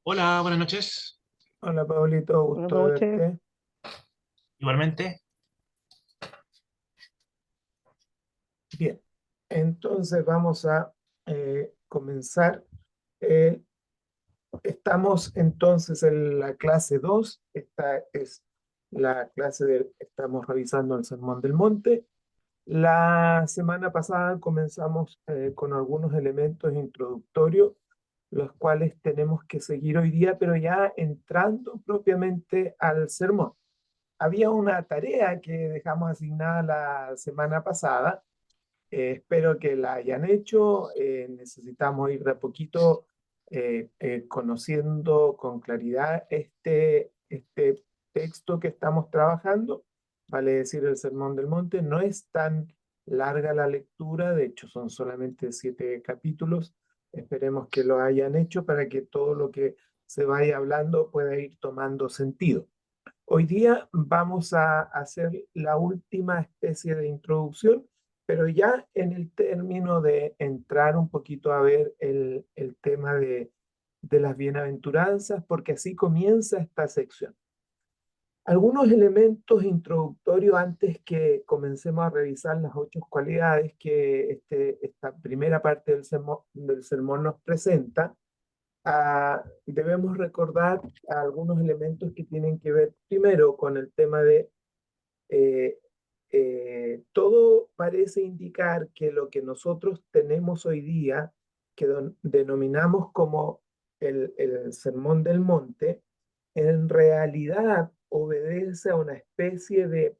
Hola, buenas noches. Hola Pablito, Buenas gusto de noches. verte. Igualmente, Bien, entonces vamos a comenzar. Eh, Estamos entonces en la clase 2. Esta es la clase estamos revisando el Sermón del Monte. La semana pasada comenzamos con algunos elementos introductorios, los cuales tenemos que seguir hoy día, pero ya entrando propiamente al sermón. Había una tarea que dejamos asignada la semana pasada. Espero que la hayan hecho. Necesitamos ir de a poquito conociendo con claridad este texto que estamos trabajando. Vale decir, el Sermón del Monte no es tan larga la lectura, de hecho son solamente 7 capítulos. Esperemos que lo hayan hecho para que todo lo que se vaya hablando pueda ir tomando sentido. Hoy día vamos a hacer la última especie de introducción, pero ya en el término de entrar un poquito a ver el tema de las bienaventuranzas, porque así comienza esta sección. Algunos elementos introductorios antes que comencemos a revisar las 8 cualidades que esta primera parte del sermón nos presenta. Debemos recordar algunos elementos que tienen que ver primero con el tema de eh, todo parece indicar que lo que nosotros tenemos hoy día, que denominamos como el Sermón del Monte, en realidad obedece a una especie de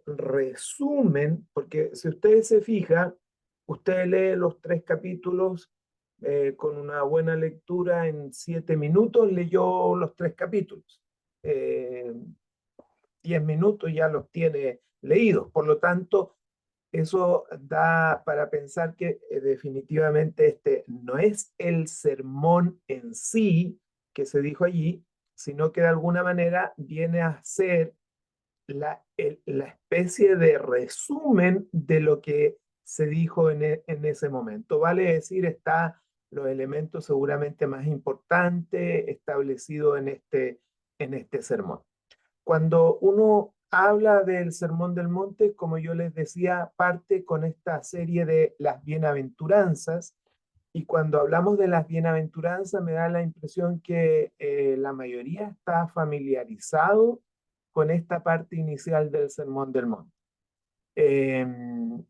resumen, porque si ustedes se fijan, usted lee los 3 capítulos con una buena lectura en 7 minutos, leyó los 3 capítulos. Eh, 10 minutos ya los tiene leídos. Por lo tanto, eso da para pensar que definitivamente este no es el sermón en sí que se dijo allí, sino que de alguna manera viene a ser la especie de resumen de lo que se dijo en ese momento. Vale decir, está los elementos seguramente más importantes establecidos en este sermón. Cuando uno habla del Sermón del Monte, como yo les decía, parte con esta serie de las bienaventuranzas. Y cuando hablamos de las bienaventuranzas, me da la impresión que la mayoría está familiarizado con esta parte inicial del Sermón del Monte. Em,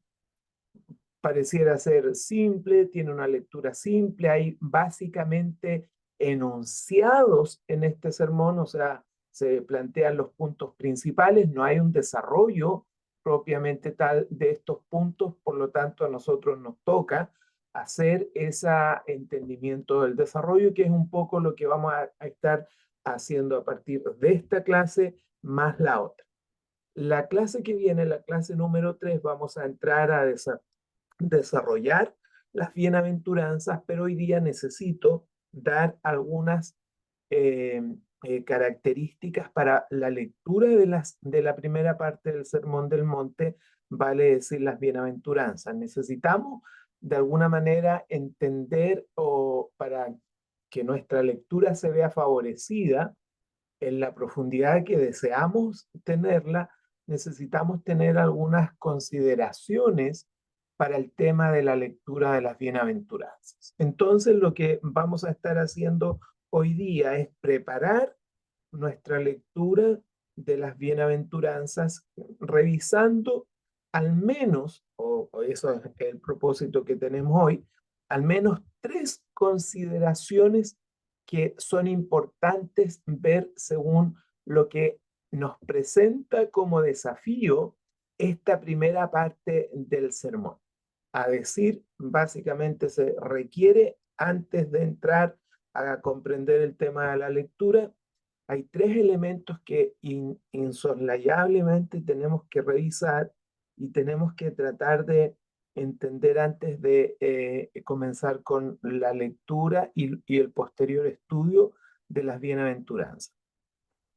Pareciera ser simple, tiene una lectura simple, hay básicamente enunciados en este sermón, o sea, se plantean los puntos principales, no hay un desarrollo propiamente tal de estos puntos, por lo tanto a nosotros nos toca hacer ese entendimiento del desarrollo, que es un poco lo que vamos a estar haciendo a partir de esta clase más la otra. La clase que viene, la clase número 3, vamos a entrar a desarrollar las bienaventuranzas, pero hoy día necesito dar algunas eh, características para la lectura de la primera parte del Sermón del Monte, vale decir las bienaventuranzas. Necesitamos de alguna manera entender o para que nuestra lectura se vea favorecida en la profundidad que deseamos tenerla, necesitamos tener algunas consideraciones para el tema de la lectura de las bienaventuranzas. Entonces, lo que vamos a estar haciendo hoy día es preparar nuestra lectura de las bienaventuranzas, revisando al menos, o eso es el propósito que tenemos hoy, al menos 3 consideraciones que son importantes ver según lo que nos presenta como desafío esta primera parte del sermón. A decir, básicamente se requiere, antes de entrar a comprender el tema de la lectura, hay 3 elementos que insoslayablemente tenemos que revisar y tenemos que tratar de entender antes de comenzar con la lectura y el posterior estudio de las bienaventuranzas.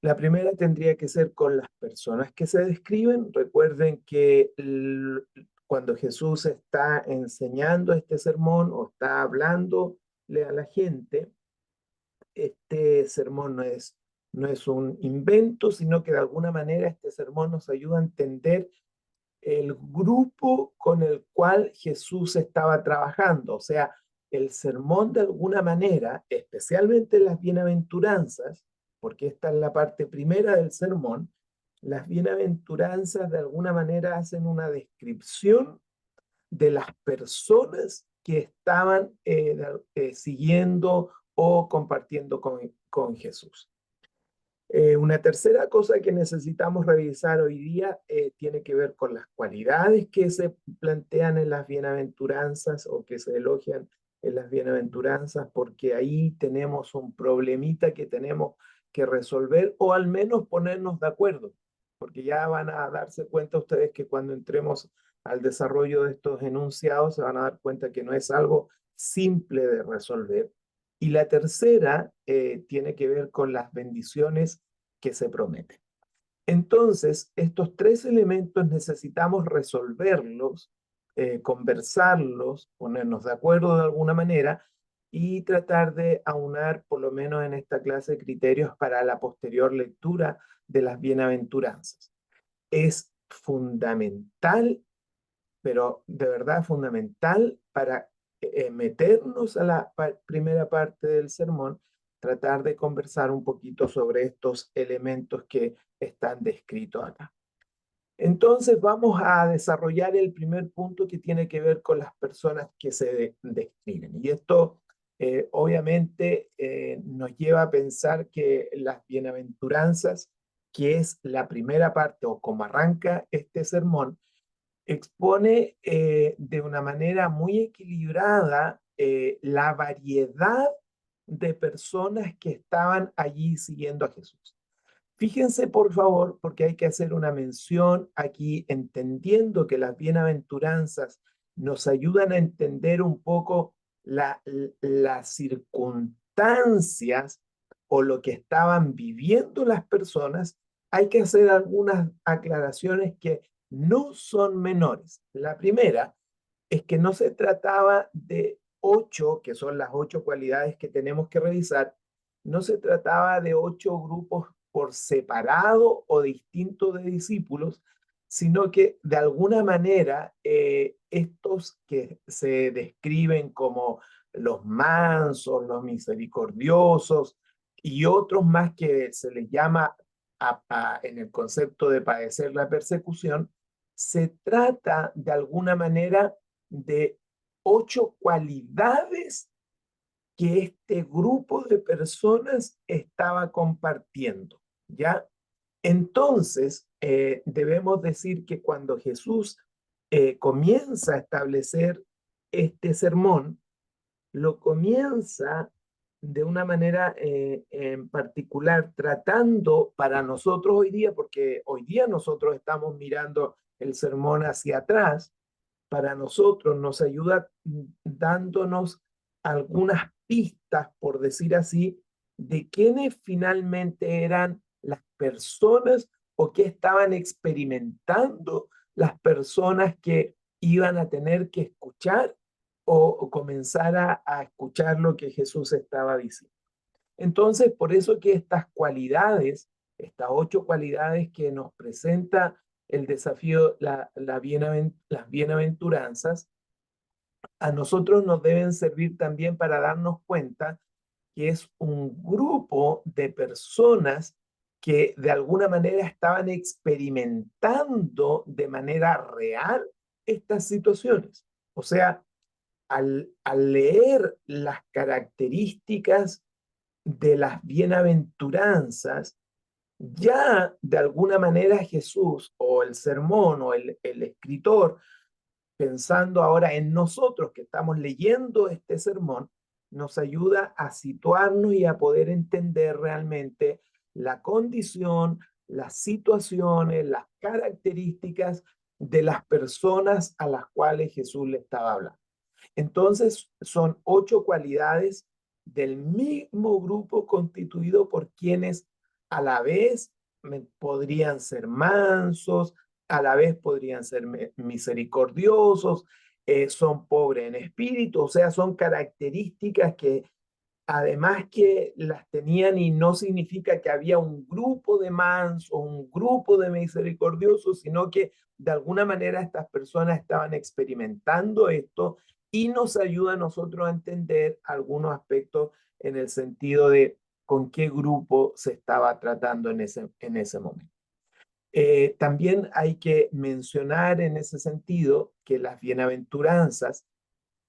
La primera tendría que ser con las personas que se describen. Recuerden que cuando Jesús está enseñando este sermón o está hablándole a la gente, este sermón no es un invento, sino que de alguna manera este sermón nos ayuda a entender el grupo con el cual Jesús estaba trabajando. O sea, el sermón de alguna manera, especialmente las bienaventuranzas, porque esta es la parte primera del sermón, las bienaventuranzas de alguna manera hacen una descripción de las personas que estaban siguiendo o compartiendo con Jesús. Una tercera cosa que necesitamos revisar hoy día tiene que ver con las cualidades que se plantean en las bienaventuranzas o que se elogian en las bienaventuranzas, porque ahí tenemos un problemita que tenemos que resolver o al menos ponernos de acuerdo, porque ya van a darse cuenta ustedes que cuando entremos al desarrollo de estos enunciados se van a dar cuenta que no es algo simple de resolver. Y la tercera tiene que ver con las bendiciones que se prometen. Entonces, estos tres elementos necesitamos resolverlos, conversarlos, ponernos de acuerdo de alguna manera y tratar de aunar, por lo menos en esta clase, criterios para la posterior lectura de las bienaventuranzas. Es fundamental, pero de verdad fundamental para meternos a la primera parte del sermón, tratar de conversar un poquito sobre estos elementos que están descritos acá. Entonces vamos a desarrollar el primer punto que tiene que ver con las personas que se describen. Y esto obviamente nos lleva a pensar que las bienaventuranzas, que es la primera parte o como arranca este sermón, expone de una manera muy equilibrada la variedad de personas que estaban allí siguiendo a Jesús. Fíjense, por favor, porque hay que hacer una mención aquí, entendiendo que las bienaventuranzas nos ayudan a entender un poco las circunstancias o lo que estaban viviendo las personas. Hay que hacer algunas aclaraciones que no son menores. La primera es que no se trataba de 8, que son las 8 cualidades que tenemos que revisar, no se trataba de 8 grupos por separado o distinto de discípulos, sino que de alguna manera estos que se describen como los mansos, los misericordiosos y otros más que se les llama en el concepto de padecer la persecución, se trata de alguna manera de 8 cualidades que este grupo de personas estaba compartiendo, ¿ya? Entonces, debemos decir que cuando Jesús comienza a establecer este sermón, lo comienza de una manera en particular tratando para nosotros hoy día, porque hoy día nosotros estamos mirando el sermón hacia atrás, para nosotros nos ayuda dándonos algunas pistas, por decir así, de quiénes finalmente eran las personas o qué estaban experimentando las personas que iban a tener que escuchar o comenzar a escuchar lo que Jesús estaba diciendo. Entonces, por eso que estas cualidades, estas 8 cualidades que nos presenta el desafío, las bienaventuranzas, a nosotros nos deben servir también para darnos cuenta que es un grupo de personas que de alguna manera estaban experimentando de manera real estas situaciones. O sea, al leer las características de las bienaventuranzas, ya de alguna manera Jesús o el sermón o el escritor, pensando ahora en nosotros que estamos leyendo este sermón, nos ayuda a situarnos y a poder entender realmente la condición, las situaciones, las características de las personas a las cuales Jesús le estaba hablando. Entonces, son 8 cualidades del mismo grupo constituido por quienes a la vez podrían ser mansos, a la vez podrían ser misericordiosos, son pobres en espíritu, o sea, son características que además que las tenían y no significa que había un grupo de mansos o un grupo de misericordiosos, sino que de alguna manera estas personas estaban experimentando esto y nos ayuda a nosotros a entender algunos aspectos en el sentido de con qué grupo se estaba tratando en ese momento. También hay que mencionar en ese sentido que las bienaventuranzas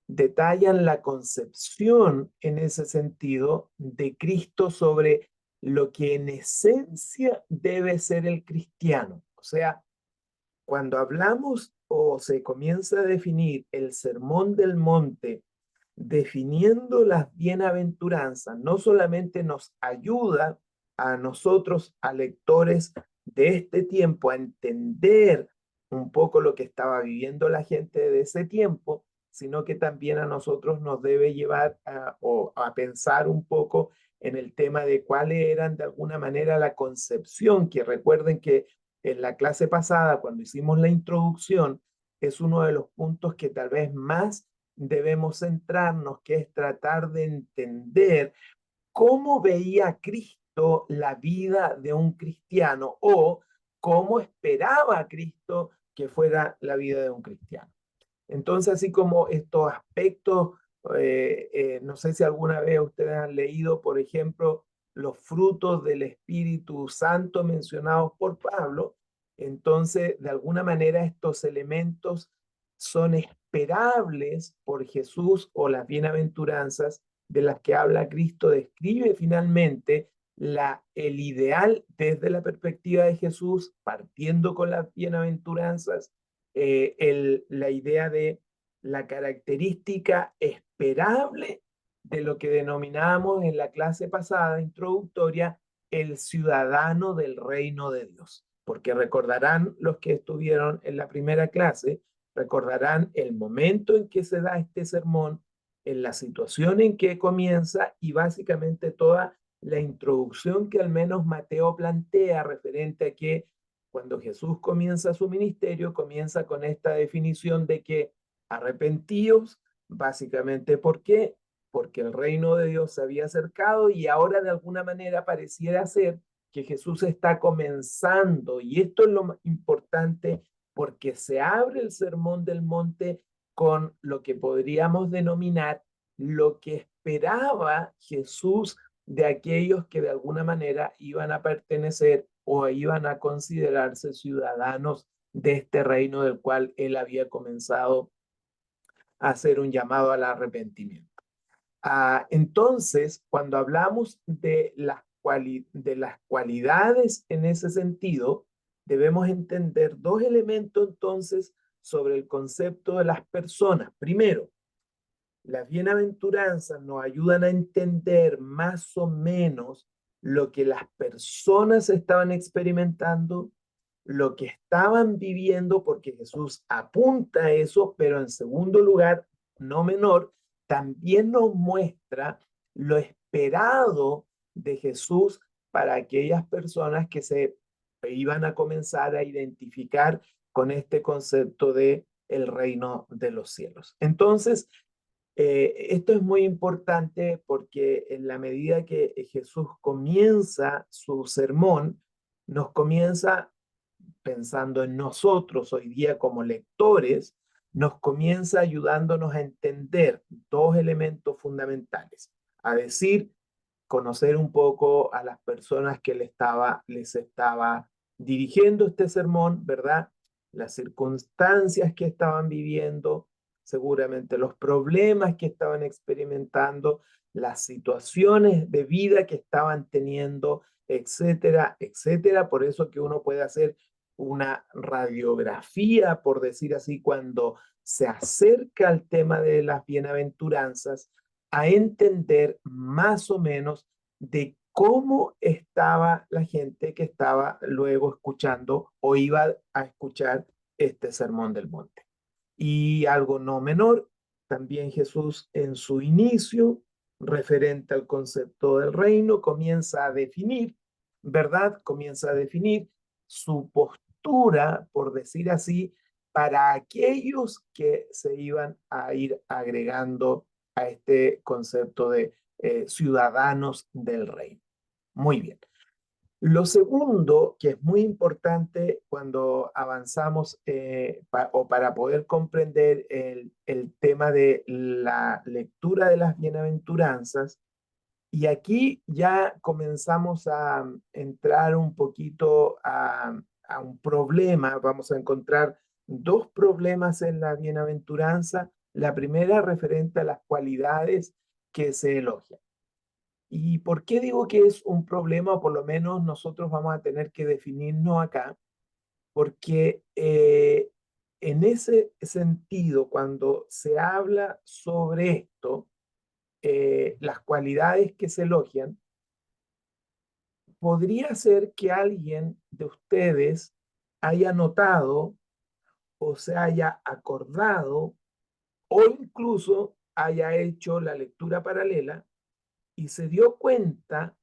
detallan la concepción en ese sentido de Cristo sobre lo que en esencia debe ser el cristiano. O sea, cuando hablamos o se comienza a definir el sermón del monte, definiendo las bienaventuranzas, no solamente nos ayuda a nosotros, a lectores de este tiempo, a entender un poco lo que estaba viviendo la gente de ese tiempo, sino que también a nosotros nos debe llevar a pensar un poco en el tema de cuáles eran de alguna manera la concepción, que recuerden que en la clase pasada, cuando hicimos la introducción, es uno de los puntos que tal vez más debemos centrarnos, que es tratar de entender cómo veía Cristo la vida de un cristiano o cómo esperaba Cristo que fuera la vida de un cristiano. Entonces, así como estos aspectos, no sé si alguna vez ustedes han leído, por ejemplo, los frutos del Espíritu Santo mencionados por Pablo, entonces, de alguna manera, estos elementos son esperables por Jesús o las bienaventuranzas de las que habla Cristo, describe finalmente el ideal desde la perspectiva de Jesús, partiendo con las bienaventuranzas, la idea de la característica esperable de lo que denominamos en la clase pasada introductoria el ciudadano del reino de Dios. Porque recordarán los que estuvieron en la primera clase, recordarán el momento en que se da este sermón, en la situación en que comienza y básicamente toda la introducción que al menos Mateo plantea referente a que cuando Jesús comienza su ministerio, comienza con esta definición de que arrepentíos, básicamente, ¿por qué? Porque el reino de Dios se había acercado y ahora de alguna manera pareciera ser que Jesús está comenzando, y esto es lo importante porque se abre el sermón del monte con lo que podríamos denominar lo que esperaba Jesús de aquellos que de alguna manera iban a pertenecer o iban a considerarse ciudadanos de este reino del cual él había comenzado a hacer un llamado al arrepentimiento. Entonces, cuando hablamos de las cualidades en ese sentido, debemos entender dos elementos entonces sobre el concepto de las personas. Primero, las bienaventuranzas nos ayudan a entender más o menos lo que las personas estaban experimentando, lo que estaban viviendo, porque Jesús apunta a eso, pero en segundo lugar, no menor, también nos muestra lo esperado de Jesús para aquellas personas que se iban a comenzar a identificar con este concepto de el reino de los cielos. Entonces, esto es muy importante porque en la medida que Jesús comienza su sermón, nos comienza pensando en nosotros hoy día como lectores, nos comienza ayudándonos a entender dos elementos fundamentales, a decir, conocer un poco a las personas que les estaba dirigiendo este sermón, ¿verdad? Las circunstancias que estaban viviendo, seguramente los problemas que estaban experimentando, las situaciones de vida que estaban teniendo, etcétera, etcétera. Por eso que uno puede hacer una radiografía, por decir así, cuando se acerca al tema de las bienaventuranzas, a entender más o menos de cómo estaba la gente que estaba luego escuchando o iba a escuchar este sermón del monte. Y algo no menor, también Jesús en su inicio, referente al concepto del reino, comienza a definir, ¿verdad? Comienza a definir su postura, por decir así, para aquellos que se iban a ir agregando a este concepto de ciudadanos del reino. Muy bien. Lo segundo, que es muy importante cuando avanzamos o para poder comprender el tema de la lectura de las bienaventuranzas, y aquí ya comenzamos a entrar un poquito a un problema. Vamos a encontrar dos problemas en la bienaventuranza. La primera referente a las cualidades que se elogian. ¿Y por qué digo que es un problema? O por lo menos nosotros vamos a tener que definirnos acá, porque en ese sentido, cuando se habla sobre esto, las cualidades que se elogian, podría ser que alguien de ustedes haya notado o se haya acordado o incluso haya hecho la lectura paralela y se dio cuenta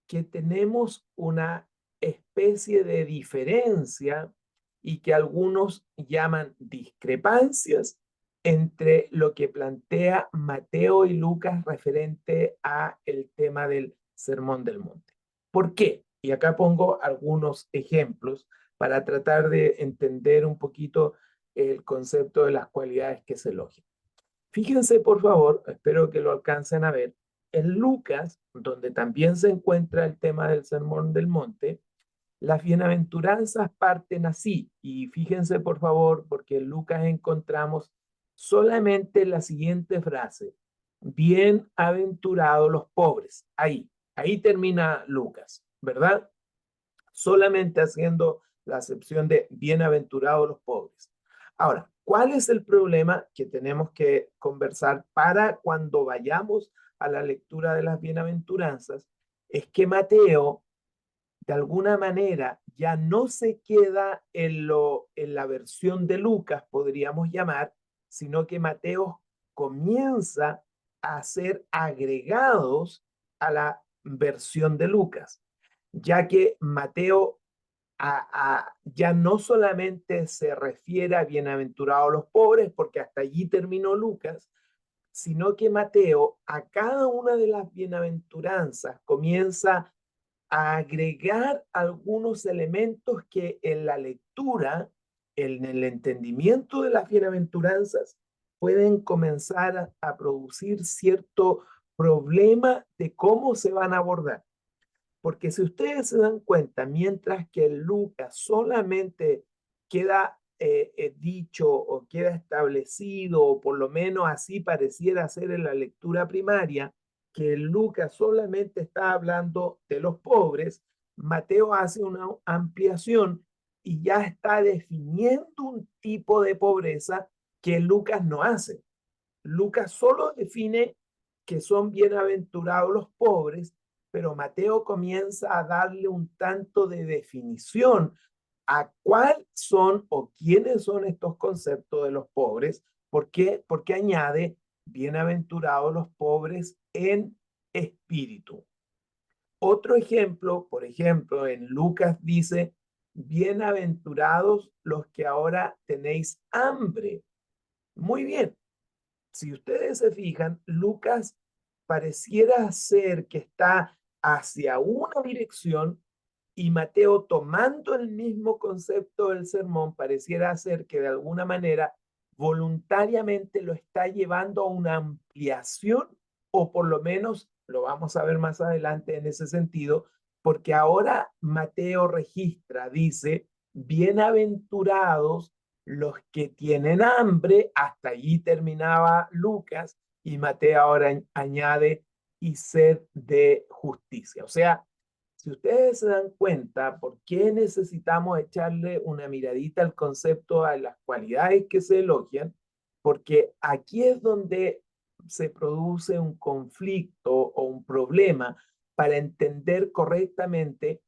que tenemos una especie de diferencia y que algunos llaman discrepancias entre lo que plantea Mateo y Lucas referente a el tema del Sermón del Monte. ¿Por qué? Y acá pongo algunos ejemplos para tratar de entender un poquito el concepto de las cualidades que se elogian. Fíjense, por favor, espero que lo alcancen a ver, en Lucas, donde también se encuentra el tema del Sermón del Monte, las bienaventuranzas parten así. Y fíjense, por favor, porque en Lucas encontramos solamente la siguiente frase: bienaventurados los pobres. Ahí termina Lucas, ¿verdad? Solamente haciendo la acepción de bienaventurados los pobres. Ahora, ¿cuál es el problema que tenemos que conversar para cuando vayamos a la lectura de las bienaventuranzas? Es que Mateo, de alguna manera, ya no se queda en la versión de Lucas, podríamos llamar, sino que Mateo comienza a ser agregados a la versión de Lucas, ya que Mateo ya no solamente se refiere a bienaventurados los pobres, porque hasta allí terminó Lucas, sino que Mateo a cada una de las bienaventuranzas comienza a agregar algunos elementos que en la lectura, en el entendimiento de las bienaventuranzas, pueden comenzar a producir cierto problema de cómo se van a abordar. Porque si ustedes se dan cuenta, mientras que en Lucas solamente queda dicho o queda establecido, o por lo menos así pareciera ser en la lectura primaria, que Lucas solamente está hablando de los pobres, Mateo hace una ampliación y ya está definiendo un tipo de pobreza que Lucas no hace. Lucas solo define que son bienaventurados los pobres, pero Mateo comienza a darle un tanto de definición a cuáles son o quiénes son estos conceptos de los pobres. ¿Por qué? Porque añade bienaventurados los pobres en espíritu. Otro ejemplo, por ejemplo, en Lucas dice, bienaventurados los que ahora tenéis hambre. Muy bien, si ustedes se fijan, Lucas pareciera ser que está hacia una dirección y Mateo, tomando el mismo concepto del sermón, pareciera ser que de alguna manera voluntariamente lo está llevando a una ampliación, o por lo menos lo vamos a ver más adelante en ese sentido, porque ahora Mateo registra, dice, bienaventurados los que tienen hambre. Hasta allí terminaba Lucas, y Mateo ahora añade, y sed de justicia. O sea, si ustedes se dan cuenta, ¿por qué necesitamos echarle una miradita al concepto, a las cualidades que se elogian? Porque aquí es donde se produce un conflicto o un problema para entender correctamente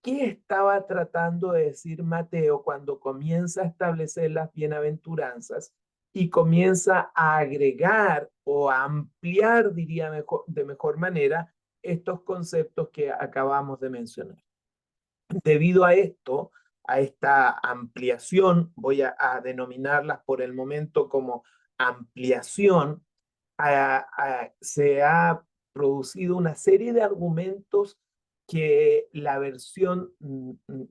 qué estaba tratando de decir Mateo cuando comienza a establecer las bienaventuranzas y comienza a agregar o a ampliar, diría mejor, de mejor manera, estos conceptos que acabamos de mencionar. Debido a esto, a esta ampliación, voy a denominarlas por el momento como ampliación, se ha producido una serie de argumentos que la versión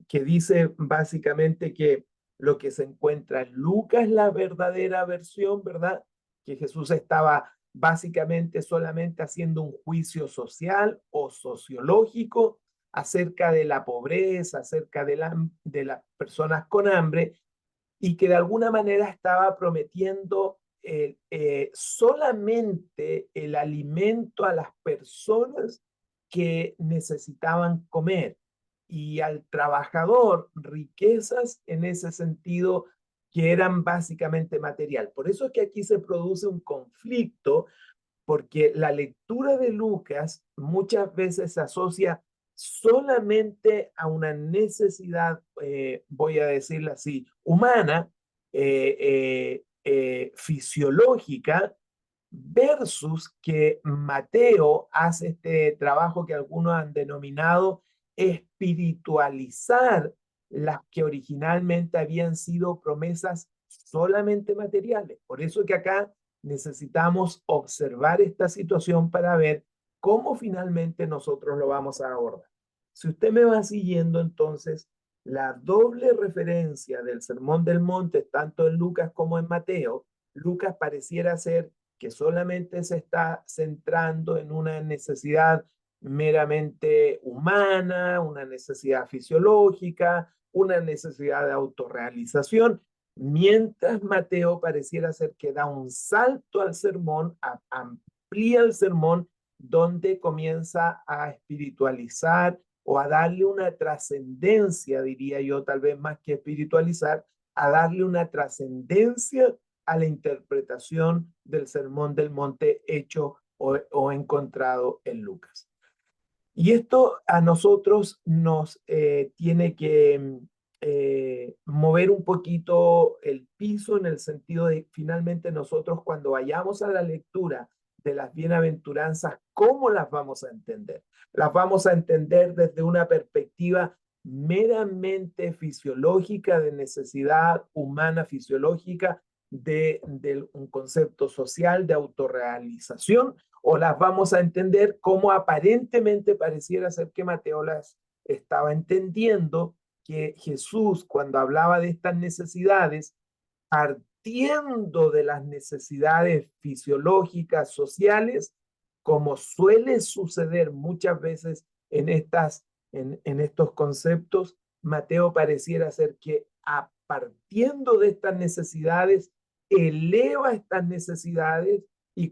que dice básicamente que lo que se encuentra en Lucas es la verdadera versión, ¿verdad? Que Jesús estaba básicamente solamente haciendo un juicio social o sociológico acerca de la pobreza, acerca de las personas con hambre, y que de alguna manera estaba prometiendo solamente el alimento a las personas que necesitaban comer y al trabajador riquezas en ese sentido que eran básicamente material. Por eso es que aquí se produce un conflicto, porque la lectura de Lucas muchas veces se asocia solamente a una necesidad, voy a decirlo así, humana, fisiológica, versus que Mateo hace este trabajo que algunos han denominado espiritualizar las que originalmente habían sido promesas solamente materiales. Por eso que acá necesitamos observar esta situación para ver cómo finalmente nosotros lo vamos a abordar. Si usted me va siguiendo, entonces, la doble referencia del Sermón del Monte, tanto en Lucas como en Mateo, Lucas pareciera ser que solamente se está centrando en una necesidad meramente humana, una necesidad fisiológica, una necesidad de autorrealización, mientras Mateo pareciera ser que da un salto al sermón, amplía el sermón, donde comienza a espiritualizar o a darle una trascendencia, diría yo, tal vez más que espiritualizar, a darle una trascendencia a la interpretación del Sermón del Monte hecho o encontrado en Lucas. Y esto a nosotros nos tiene que mover un poquito el piso, en el sentido de finalmente nosotros, cuando vayamos a la lectura de las bienaventuranzas, ¿cómo las vamos a entender? Las vamos a entender desde una perspectiva meramente fisiológica, de necesidad humana fisiológica, de un concepto social de autorrealización, o las vamos a entender como aparentemente pareciera ser que Mateo las estaba entendiendo, que Jesús, cuando hablaba de estas necesidades, partiendo de las necesidades fisiológicas, sociales, como suele suceder muchas veces en estos conceptos, Mateo pareciera ser que partiendo de estas necesidades, eleva estas necesidades y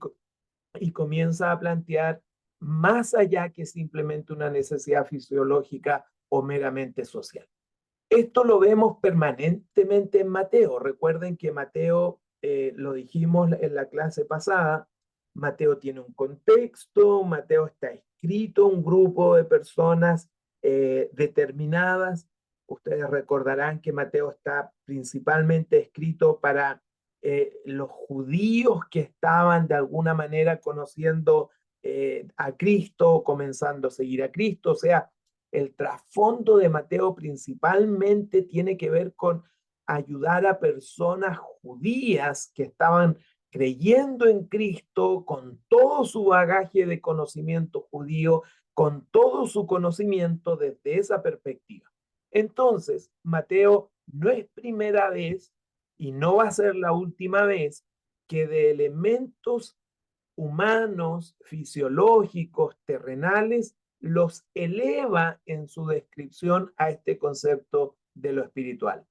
comienza a plantear más allá que simplemente una necesidad fisiológica o meramente social. Esto lo vemos permanentemente en Mateo. Recuerden que Mateo, lo dijimos en la clase pasada, Mateo tiene un contexto, Mateo está escrito, un grupo de personas determinadas. Ustedes recordarán que Mateo está principalmente escrito para los judíos que estaban de alguna manera conociendo a Cristo, comenzando a seguir a Cristo. O sea, el trasfondo de Mateo principalmente tiene que ver con ayudar a personas judías que estaban creyendo en Cristo con todo su bagaje de conocimiento judío, con todo su conocimiento desde esa perspectiva. Entonces, Mateo no es primera vez y no va a ser la última vez que de elementos humanos, fisiológicos, terrenales, los eleva en su descripción a este concepto de lo espiritual.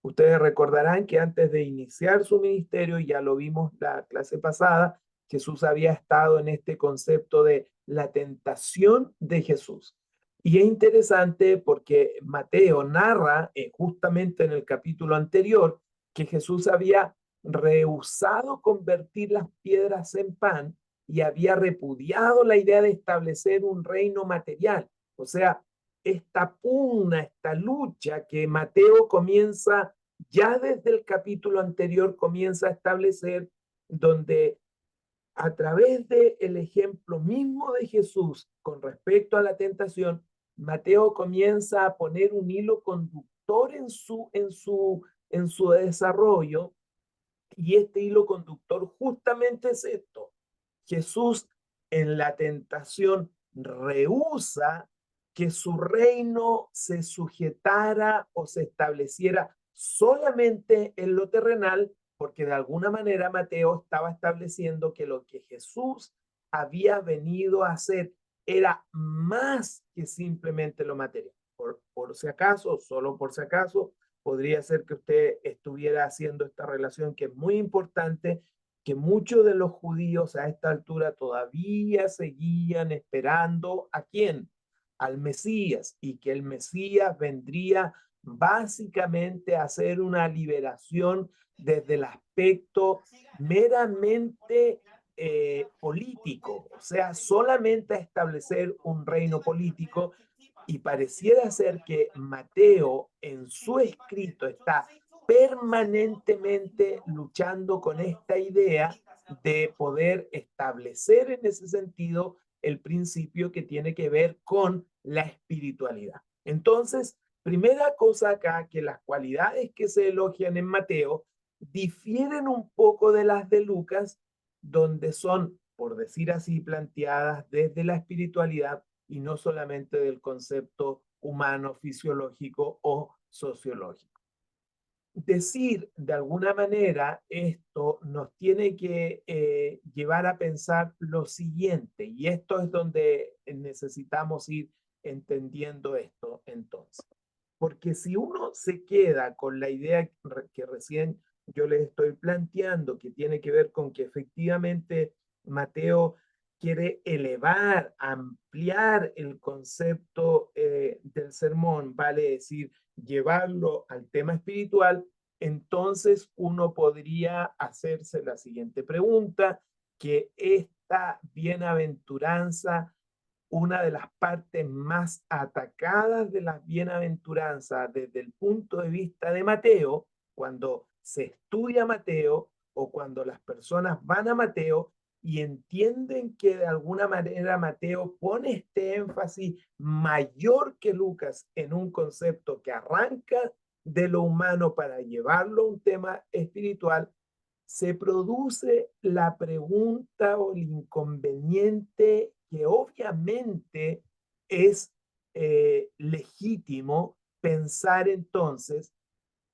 Ustedes recordarán que antes de iniciar su ministerio, ya lo vimos la clase pasada, Jesús había estado en este concepto de la tentación de Jesús. Y es interesante porque Mateo narra justamente en el capítulo anterior que Jesús había rehusado convertir las piedras en pan y había repudiado la idea de establecer un reino material. O sea, esta pugna, esta lucha que Mateo comienza ya desde el capítulo anterior, comienza a establecer, donde a través del ejemplo mismo de Jesús con respecto a la tentación, Mateo comienza a poner un hilo conductor en su desarrollo, y este hilo conductor justamente es esto: Jesús en la tentación rehúsa que su reino se sujetara o se estableciera solamente en lo terrenal, porque de alguna manera Mateo estaba estableciendo que lo que Jesús había venido a hacer era más que simplemente lo material. Por si acaso, solo por si acaso, podría ser que usted estuviera haciendo esta relación que es muy importante, que muchos de los judíos a esta altura todavía seguían esperando ¿a quién? Al Mesías, y que el Mesías vendría básicamente a hacer una liberación desde el aspecto meramente político, o sea, solamente a establecer un reino político, y pareciera ser que Mateo en su escrito está permanentemente luchando con esta idea de poder establecer en ese sentido el principio que tiene que ver con la espiritualidad. Entonces, primera cosa acá, que las cualidades que se elogian en Mateo difieren un poco de las de Lucas, donde son, por decir así, planteadas desde la espiritualidad y no solamente del concepto humano, fisiológico o sociológico. Decir de alguna manera esto nos tiene que llevar a pensar lo siguiente, y esto es donde necesitamos ir entendiendo esto entonces. Porque si uno se queda con la idea que recién yo les estoy planteando, que tiene que ver con que efectivamente Mateo quiere elevar, ampliar el concepto del sermón, vale decir, llevarlo al tema espiritual, entonces uno podría hacerse la siguiente pregunta, que esta bienaventuranza, una de las partes más atacadas de las bienaventuranzas desde el punto de vista de Mateo, cuando se estudia Mateo o cuando las personas van a Mateo y entienden que de alguna manera Mateo pone este énfasis mayor que Lucas en un concepto que arranca de lo humano para llevarlo a un tema espiritual, se produce la pregunta o el inconveniente que obviamente es legítimo pensar entonces,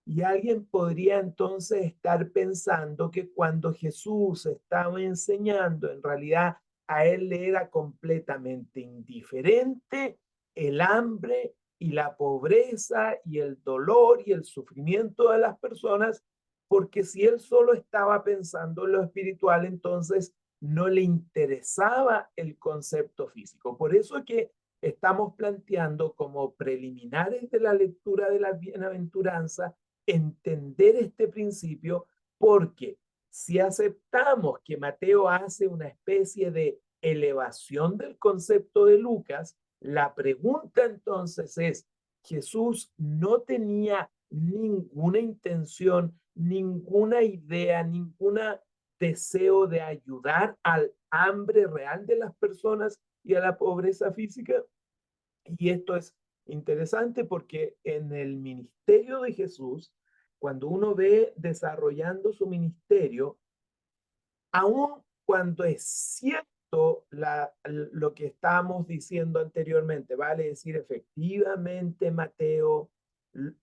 y alguien podría entonces estar pensando que cuando Jesús estaba enseñando, en realidad a él le era completamente indiferente el hambre y la pobreza y el dolor y el sufrimiento de las personas, porque si él solo estaba pensando en lo espiritual, entonces no le interesaba el concepto físico. Por eso que estamos planteando como preliminares de la lectura de la bienaventuranza entender este principio, porque si aceptamos que Mateo hace una especie de elevación del concepto de Lucas, la pregunta entonces es, ¿Jesús no tenía ninguna intención, ninguna idea, ningún deseo de ayudar al hambre real de las personas y a la pobreza física? Y esto es interesante porque en el ministerio de Jesús, cuando uno ve desarrollando su ministerio, aun cuando es cierto lo que estábamos diciendo anteriormente, vale decir, efectivamente Mateo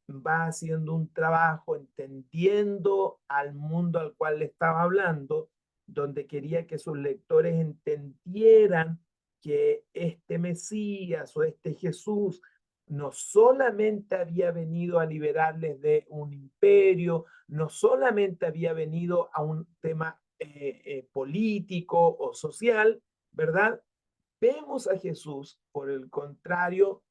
va haciendo un trabajo entendiendo al mundo al cual le estaba hablando, donde quería que sus lectores entendieran que este Mesías o este Jesús no solamente había venido a liberarles de un imperio, no solamente había venido a un tema político o social, ¿verdad? Vemos a Jesús, por el contrario,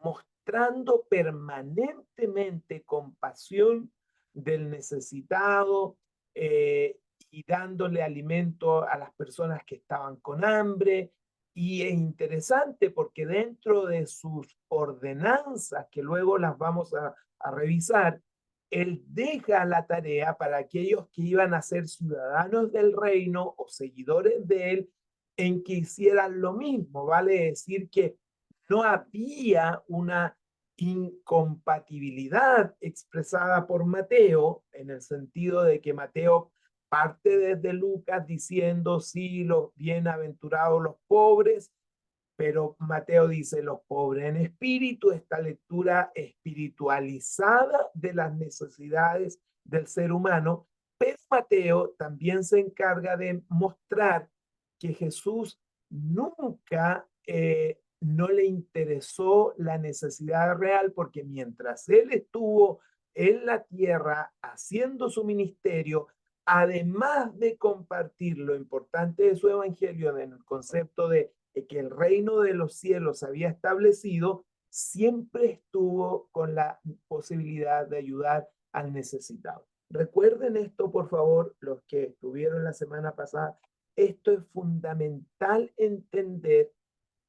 mostrando permanentemente compasión del necesitado y dándole alimento a las personas que estaban con hambre. Y es interesante porque dentro de sus ordenanzas, que luego las vamos a revisar, él deja la tarea para aquellos que iban a ser ciudadanos del reino o seguidores de él, en que hicieran lo mismo. Vale decir que no había una incompatibilidad expresada por Mateo, en el sentido de que Mateo parte desde Lucas diciendo, sí, los bienaventurados los pobres, pero Mateo dice los pobres en espíritu, esta lectura espiritualizada de las necesidades del ser humano, pero Mateo también se encarga de mostrar que Jesús nunca no le interesó la necesidad real, porque mientras él estuvo en la tierra haciendo su ministerio, además de compartir lo importante de su evangelio en el concepto de que el reino de los cielos había establecido, siempre estuvo con la posibilidad de ayudar al necesitado. Recuerden esto, por favor, los que estuvieron la semana pasada. Esto es fundamental entender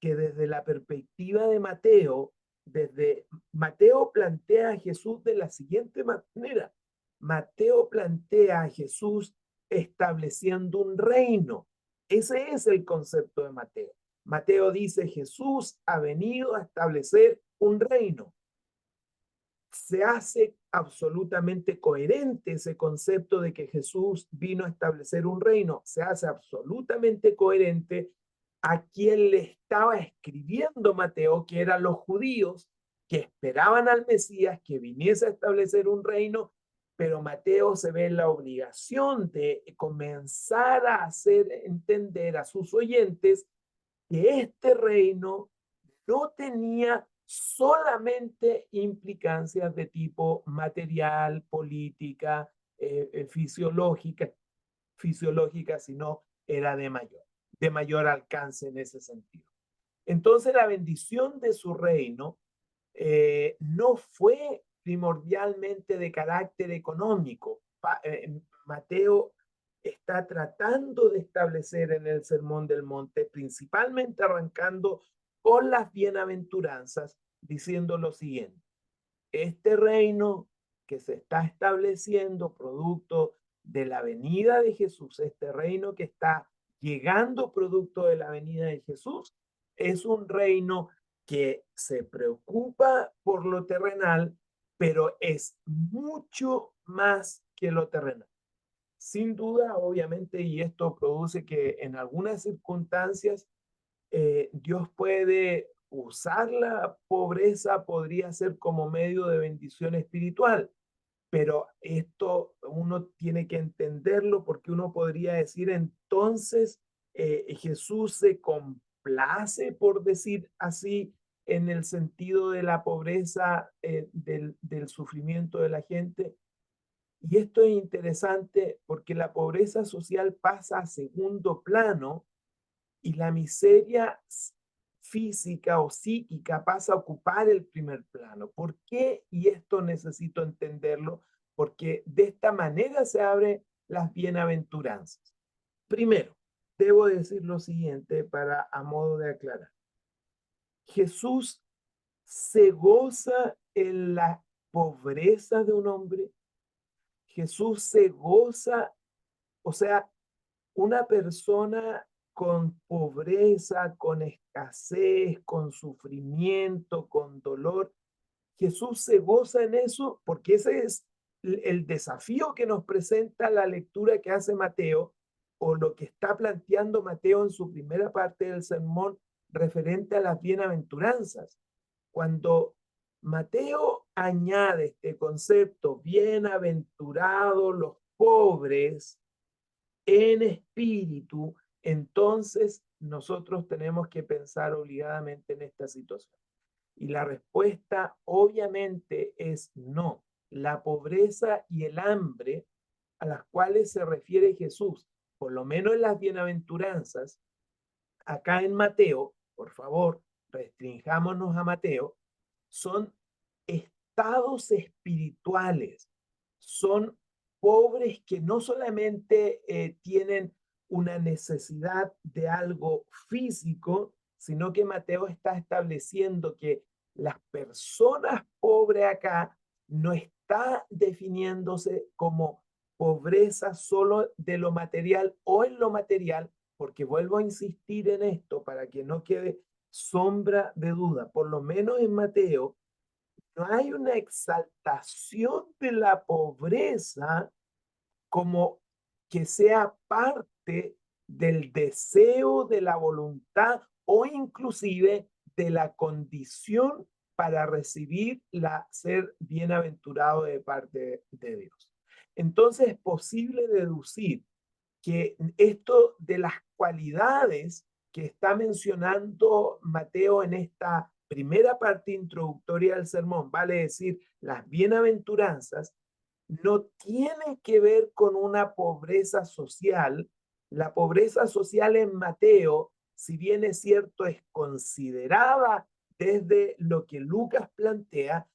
que desde la perspectiva de Mateo, desde Mateo plantea a Jesús de la siguiente manera. Mateo plantea a Jesús estableciendo un reino. Ese es el concepto de Mateo. Mateo dice, Jesús ha venido a establecer un reino. Se hace absolutamente coherente ese concepto de que Jesús vino a establecer un reino. Se hace absolutamente coherente a quien le estaba escribiendo Mateo, que eran los judíos que esperaban al Mesías que viniese a establecer un reino, pero Mateo se ve en la obligación de comenzar a hacer entender a sus oyentes que este reino no tenía solamente implicancias de tipo material, política, fisiológica, sino era de mayor alcance en ese sentido. Entonces la bendición de su reino no fue primordialmente de carácter económico. Mateo está tratando de establecer en el Sermón del Monte, principalmente arrancando con las bienaventuranzas, diciendo lo siguiente: este reino que se está estableciendo producto de la venida de Jesús, este reino que está llegando producto de la venida de Jesús, es un reino que se preocupa por lo terrenal, pero es mucho más que lo terrenal. Sin duda, obviamente, y esto produce que en algunas circunstancias Dios puede usar la pobreza, podría ser como medio de bendición espiritual, pero esto uno tiene que entenderlo, porque uno podría decir entonces Jesús se complace, por decir así, en el sentido de la pobreza, del sufrimiento de la gente. Y esto es interesante porque la pobreza social pasa a segundo plano y la miseria física o psíquica pasa a ocupar el primer plano. ¿Por qué? Y esto necesito entenderlo, porque de esta manera se abren las bienaventuranzas. Primero, debo decir lo siguiente para a modo de aclarar. Jesús se goza en la pobreza de un hombre. Jesús se goza, o sea, una persona con pobreza, con escasez, con sufrimiento, con dolor, Jesús se goza en eso, porque ese es el desafío que nos presenta la lectura que hace Mateo, o lo que está planteando Mateo en su primera parte del sermón referente a las bienaventuranzas. Cuando Mateo añade este concepto, bienaventurados los pobres en espíritu, entonces nosotros tenemos que pensar obligadamente en esta situación. Y la respuesta obviamente es no. La pobreza y el hambre a las cuales se refiere Jesús, por lo menos en las bienaventuranzas, acá en Mateo, por favor, restringámonos a Mateo, son estados espirituales, son pobres que no solamente tienen una necesidad de algo físico, sino que Mateo está estableciendo que las personas pobres acá no está definiéndose como pobreza solo de lo material o en lo material, porque vuelvo a insistir en esto para que no quede sombra de duda. Por lo menos en Mateo no hay una exaltación de la pobreza como que sea parte del deseo, de la voluntad o inclusive de la condición para recibir ser bienaventurado de parte de Dios. Entonces es posible deducir que esto de las cualidades que está mencionando Mateo en esta primera parte introductoria del sermón, vale decir, las bienaventuranzas, no tiene que ver con una pobreza social. La pobreza social en Mateo, si bien es cierto, es considerada desde lo que Lucas plantea,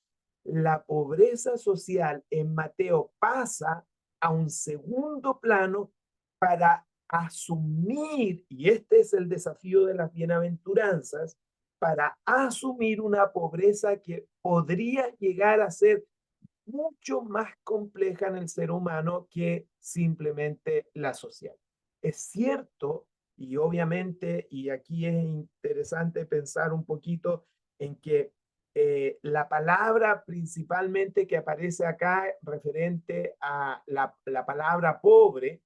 la pobreza social en Mateo pasa a un segundo plano para asumir, y este es el desafío de las bienaventuranzas, para asumir una pobreza que podría llegar a ser mucho más compleja en el ser humano que simplemente la social. Es cierto, y obviamente, y aquí es interesante pensar un poquito en que la palabra principalmente que aparece acá referente a la palabra pobre,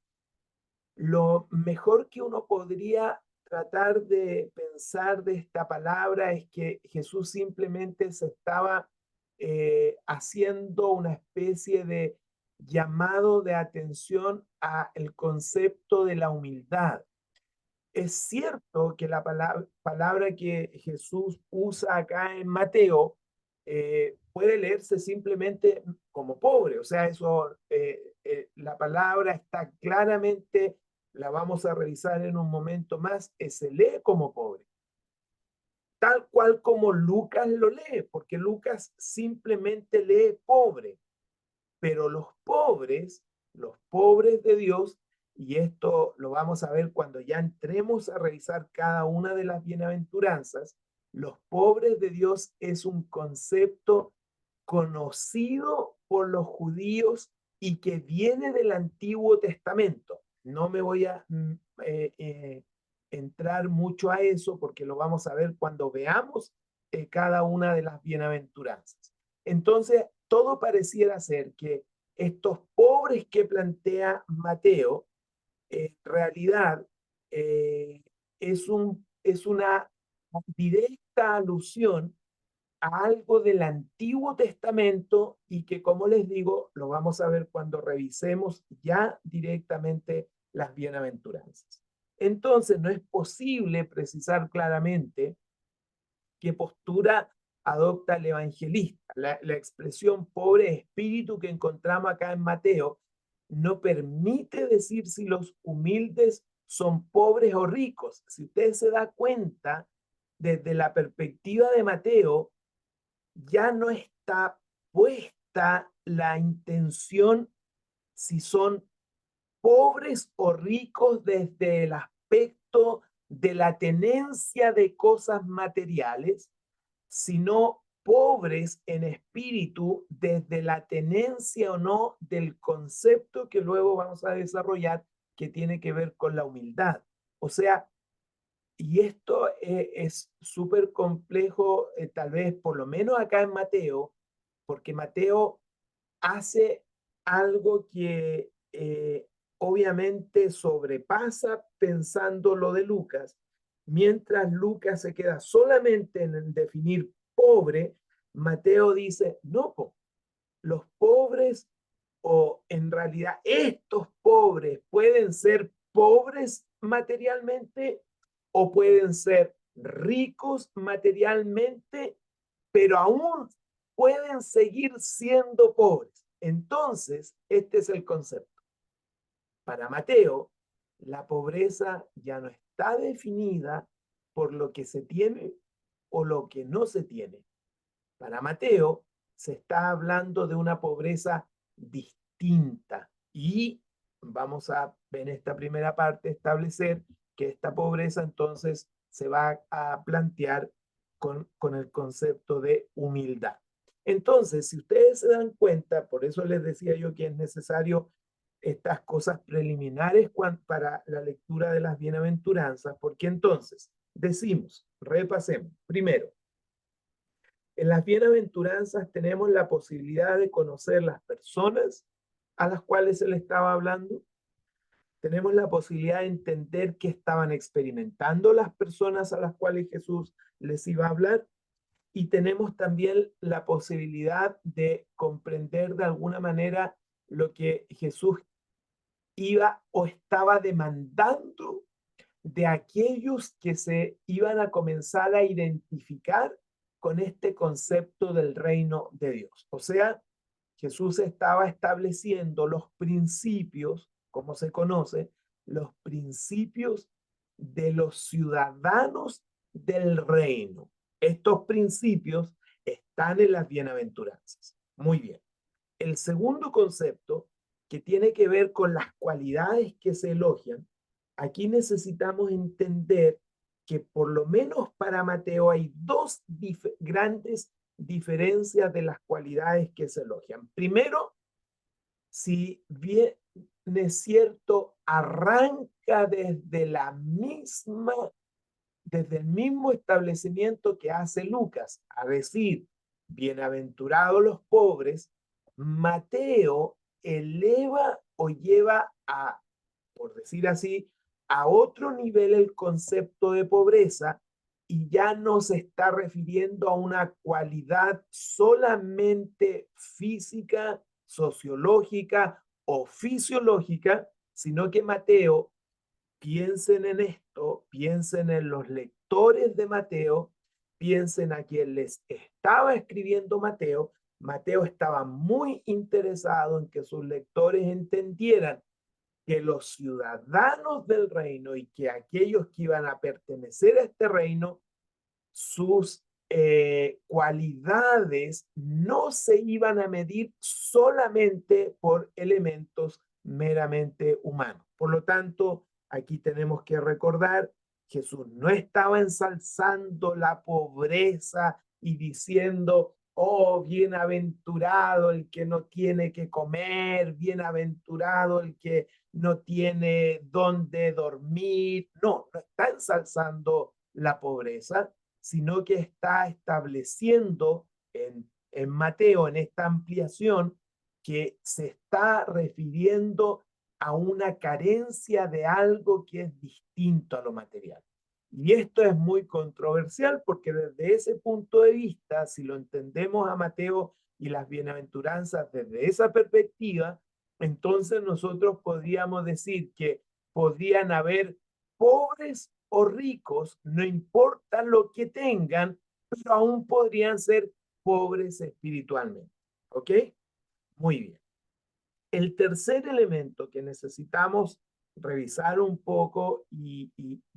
lo mejor que uno podría tratar de pensar de esta palabra es que Jesús simplemente se estaba haciendo una especie de llamado de atención a el concepto de la humildad. Es cierto que la palabra que Jesús usa acá en Mateo puede leerse simplemente como pobre, o sea, la palabra está claramente, la vamos a revisar en un momento más, se lee como pobre, tal cual como Lucas lo lee, porque Lucas simplemente lee pobre, pero los pobres de Dios, y esto lo vamos a ver cuando ya entremos a revisar cada una de las bienaventuranzas, los pobres de Dios es un concepto conocido por los judíos y que viene del Antiguo Testamento. No me voy a entrar mucho a eso porque lo vamos a ver cuando veamos cada una de las bienaventuranzas. Entonces, todo pareciera ser que estos pobres que plantea Mateo, en realidad es una directa alusión a algo del Antiguo Testamento y que, como les digo, lo vamos a ver cuando revisemos ya directamente las bienaventuranzas. Entonces, no es posible precisar claramente qué postura adopta el evangelista. La expresión pobre de espíritu que encontramos acá en Mateo no permite decir si los humildes son pobres o ricos. Si usted se da cuenta, desde la perspectiva de Mateo, ya no está puesta la intención si son pobres o ricos desde el aspecto de la tenencia de cosas materiales, sino pobres en espíritu desde la tenencia o no del concepto que luego vamos a desarrollar que tiene que ver con la humildad. O sea, y esto es súper complejo, tal vez por lo menos acá en Mateo, porque Mateo hace algo que obviamente sobrepasa pensando lo de Lucas, mientras Lucas se queda solamente en el definir pobre, Mateo dice, no, los pobres o en realidad estos pobres pueden ser pobres materialmente o pueden ser ricos materialmente, pero aún pueden seguir siendo pobres. Entonces, este es el concepto. Para Mateo, la pobreza ya no está definida por lo que se tiene o lo que no se tiene. Para Mateo, se está hablando de una pobreza distinta y vamos a, en esta primera parte, establecer que esta pobreza entonces se va a plantear con el concepto de humildad. Entonces, si ustedes se dan cuenta, por eso les decía yo que es necesario estas cosas preliminares para la lectura de las bienaventuranzas, porque entonces decimos, repasemos, primero, en las bienaventuranzas tenemos la posibilidad de conocer las personas a las cuales se le estaba hablando, tenemos la posibilidad de entender qué estaban experimentando las personas a las cuales Jesús les iba a hablar, y tenemos también la posibilidad de comprender de alguna manera lo que Jesús iba o estaba demandando de aquellos que se iban a comenzar a identificar con este concepto del reino de Dios. O sea, Jesús estaba estableciendo los principios, como se conoce, los principios de los ciudadanos del reino. Estos principios están en las bienaventuranzas. Muy bien. El segundo concepto, que tiene que ver con las cualidades que se elogian, aquí necesitamos entender que por lo menos para Mateo hay dos grandes diferencias de las cualidades que se elogian. Primero, si bien es cierto, arranca desde el mismo establecimiento que hace Lucas, a decir, bienaventurados los pobres, Mateo eleva o lleva a, por decir así, a otro nivel el concepto de pobreza, y ya no se está refiriendo a una cualidad solamente física, sociológica o fisiológica, sino que Mateo, piensen en esto, piensen en los lectores de Mateo, piensen a quien les estaba escribiendo Mateo. Mateo estaba muy interesado en que sus lectores entendieran que los ciudadanos del reino y que aquellos que iban a pertenecer a este reino, sus cualidades no se iban a medir solamente por elementos meramente humanos. Por lo tanto, aquí tenemos que recordar, Jesús no estaba ensalzando la pobreza y diciendo, oh, bienaventurado el que no tiene que comer, bienaventurado el que no tiene dónde dormir. No, no está ensalzando la pobreza, sino que está estableciendo en Mateo, en esta ampliación, que se está refiriendo a una carencia de algo que es distinto a lo material. Y esto es muy controversial porque desde ese punto de vista, si lo entendemos a Mateo y las bienaventuranzas desde esa perspectiva, entonces nosotros podríamos decir que podrían haber pobres o ricos, no importa lo que tengan, pero aún podrían ser pobres espiritualmente. ¿Ok? Muy bien. El tercer elemento que necesitamos revisar un poco y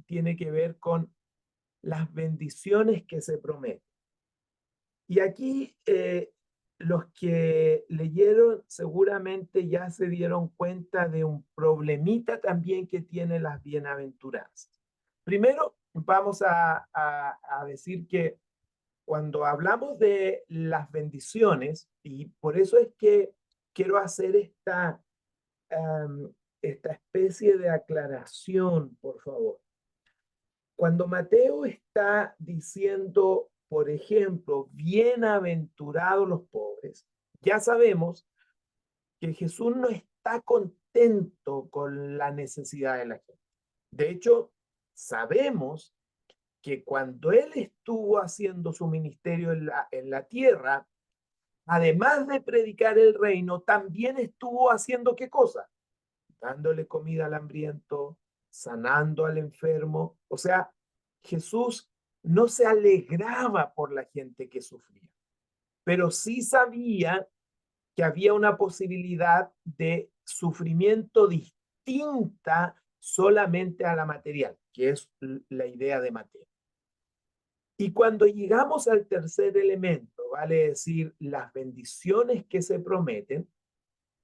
tiene que ver con las bendiciones que se prometen. Y aquí los que leyeron seguramente ya se dieron cuenta de un problemita también que tiene las bienaventuranzas. Primero, vamos a decir que cuando hablamos de las bendiciones, y por eso es que quiero hacer esta especie de aclaración, por favor. Cuando Mateo está diciendo, por ejemplo, bienaventurados los pobres, ya sabemos que Jesús no está contento con la necesidad de la gente. De hecho, sabemos que cuando él estuvo haciendo su ministerio en la tierra, además de predicar el reino, también estuvo haciendo qué cosa? Dándole comida al hambriento, sanando al enfermo. O sea, Jesús no se alegraba por la gente que sufría, pero sí sabía que había una posibilidad de sufrimiento distinta solamente a la material, que es la idea de Mateo. Y cuando llegamos al tercer elemento, vale decir, las bendiciones que se prometen,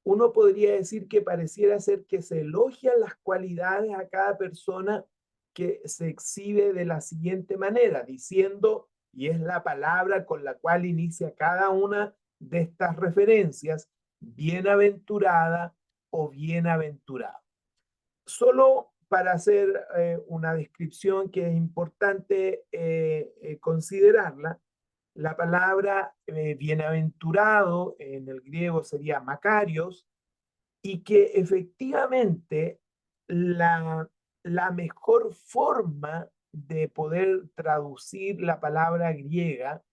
uno podría decir que pareciera ser que se elogian las cualidades a cada persona, que se exhibe de la siguiente manera, diciendo, y es la palabra con la cual inicia cada una de estas referencias, bienaventurada o bienaventurado. Solo para hacer una descripción que es importante considerarla, la palabra bienaventurado en el griego sería makarios, y que efectivamente la mejor forma de poder traducir la palabra griega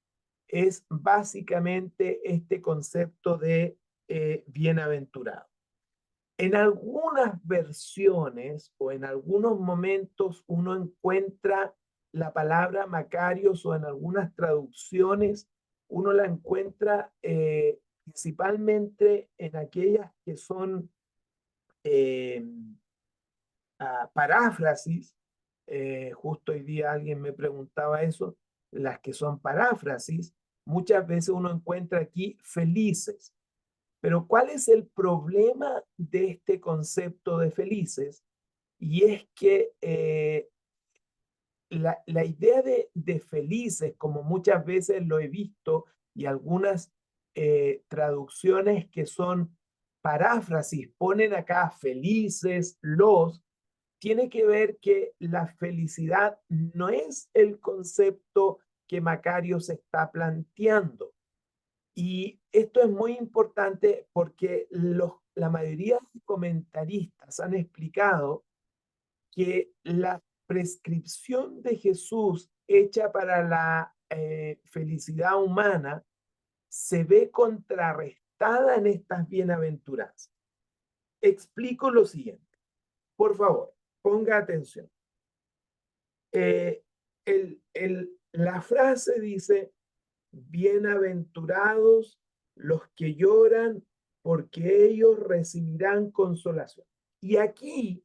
es básicamente este concepto de bienaventurado. En algunas versiones o en algunos momentos uno encuentra la palabra Macarios, o en algunas traducciones uno la encuentra principalmente en aquellas que son eh, paráfrasis. Justo hoy día alguien me preguntaba eso. Las que son paráfrasis, muchas veces uno encuentra aquí felices. Pero ¿cuál es el problema de este concepto de felices? Y es que la idea de felices, como muchas veces lo he visto, y algunas traducciones que son paráfrasis ponen acá felices, tiene que ver que la felicidad no es el concepto que Macario se está planteando. Y esto es muy importante porque la mayoría de comentaristas han explicado que la prescripción de Jesús hecha para la felicidad humana se ve contrarrestada en estas bienaventuranzas. Explico lo siguiente. Por favor, ponga atención. La frase dice: bienaventurados los que lloran, porque ellos recibirán consolación. Y aquí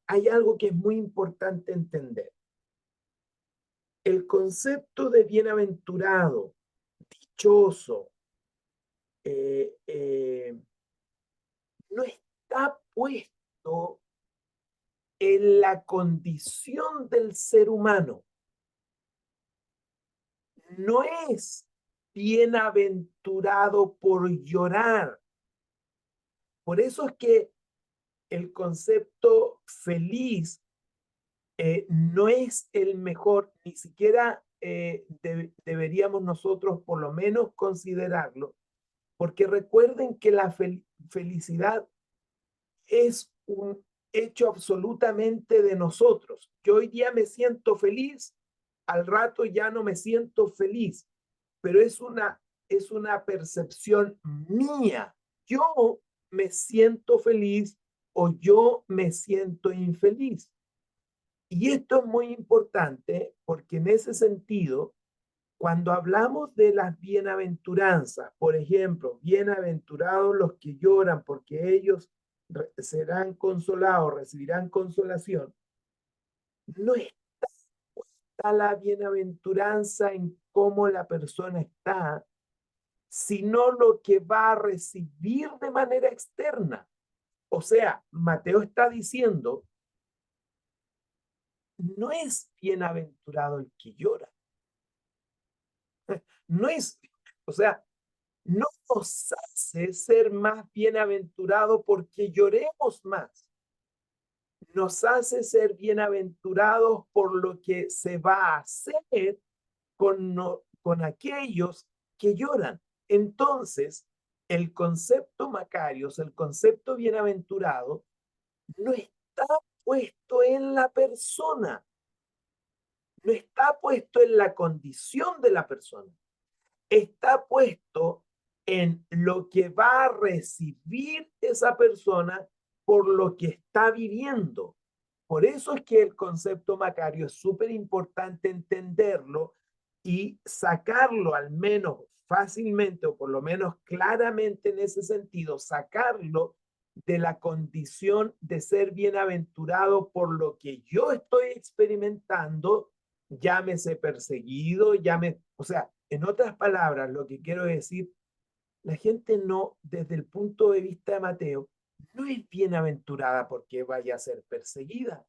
hay algo que es muy importante entender. El concepto de bienaventurado, dichoso, no está puesto en la condición del ser humano. No es bienaventurado por llorar. Por eso es que el concepto feliz no es el mejor, ni siquiera deberíamos nosotros por lo menos considerarlo, porque recuerden que la felicidad es un hecho absolutamente de nosotros. Yo hoy día me siento feliz, al rato ya no me siento feliz, pero es una percepción mía. Yo me siento feliz o yo me siento infeliz. Y esto es muy importante porque en ese sentido, cuando hablamos de las bienaventuranzas, por ejemplo, bienaventurados los que lloran porque ellos serán consolados, recibirán consolación, no está la bienaventuranza en cómo la persona está, sino lo que va a recibir de manera externa. O sea, Mateo está diciendo, no es bienaventurado el que llora. No es, o sea, no nos hace ser más bienaventurados porque lloremos más. Nos hace ser bienaventurados por lo que se va a hacer con aquellos que lloran. Entonces, el concepto Macarios, el concepto bienaventurado, no está puesto en la persona, no está puesto en la condición de la persona, está puesto en lo que va a recibir esa persona por lo que está viviendo. Por eso es que el concepto Macario es súper importante entenderlo y sacarlo al menos fácilmente, o por lo menos claramente en ese sentido, sacarlo de la condición de ser bienaventurado por lo que yo estoy experimentando, llámese perseguido, o sea, en otras palabras, lo que quiero decir, la gente no, desde el punto de vista de Mateo, no es bienaventurada porque vaya a ser perseguida.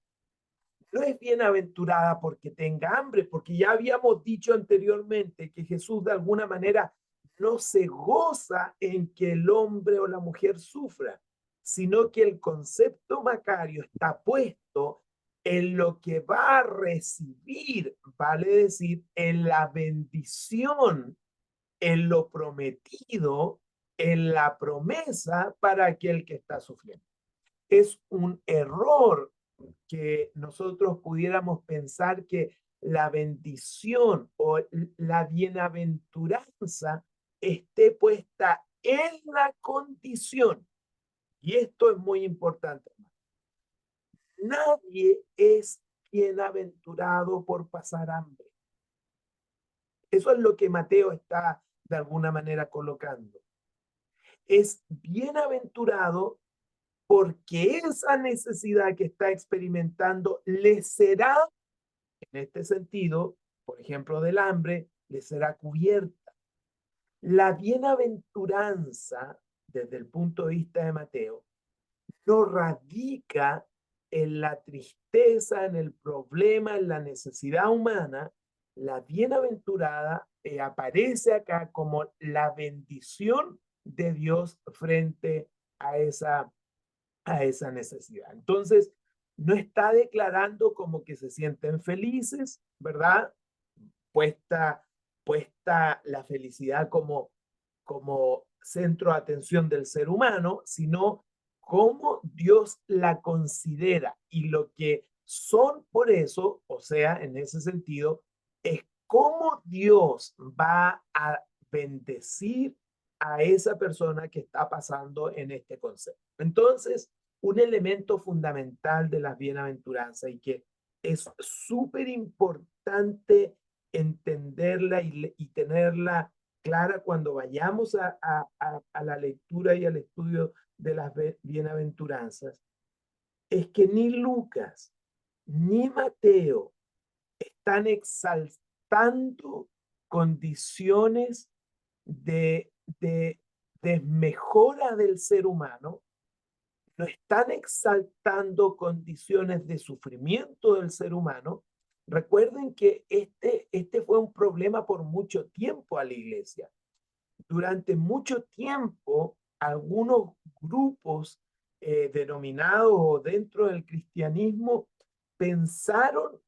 No es bienaventurada porque tenga hambre, porque ya habíamos dicho anteriormente que Jesús de alguna manera no se goza en que el hombre o la mujer sufra, sino que el concepto Macario está puesto en lo que va a recibir, vale decir, en la bendición, en lo prometido, en la promesa para aquel que está sufriendo. Es un error que nosotros pudiéramos pensar que la bendición o la bienaventuranza esté puesta en la condición. Y esto es muy importante. Nadie es bienaventurado por pasar hambre. Eso es lo que Mateo está de alguna manera colocando. Es bienaventurado porque esa necesidad que está experimentando le será, en este sentido, por ejemplo, del hambre, le será cubierta. La bienaventuranza, desde el punto de vista de Mateo, no radica en la tristeza, en el problema, en la necesidad humana. La bienaventurada aparece acá como la bendición de Dios frente a esa necesidad. Entonces, no está declarando como que se sienten felices, ¿verdad? Puesta, puesta la felicidad como centro de atención del ser humano, sino cómo Dios la considera y lo que son por eso, o sea, en ese sentido, es cómo Dios va a bendecir a esa persona que está pasando en este concepto. Entonces, un elemento fundamental de las bienaventuranzas y que es súper importante entenderla y tenerla clara cuando vayamos a la lectura y al estudio de las bienaventuranzas, es que ni Lucas ni Mateo están exaltando condiciones de, de, de mejora del ser humano, no están exaltando condiciones de sufrimiento del ser humano. Recuerden que este fue un problema por mucho tiempo a la iglesia. Durante mucho tiempo, algunos grupos denominados o dentro del cristianismo pensaron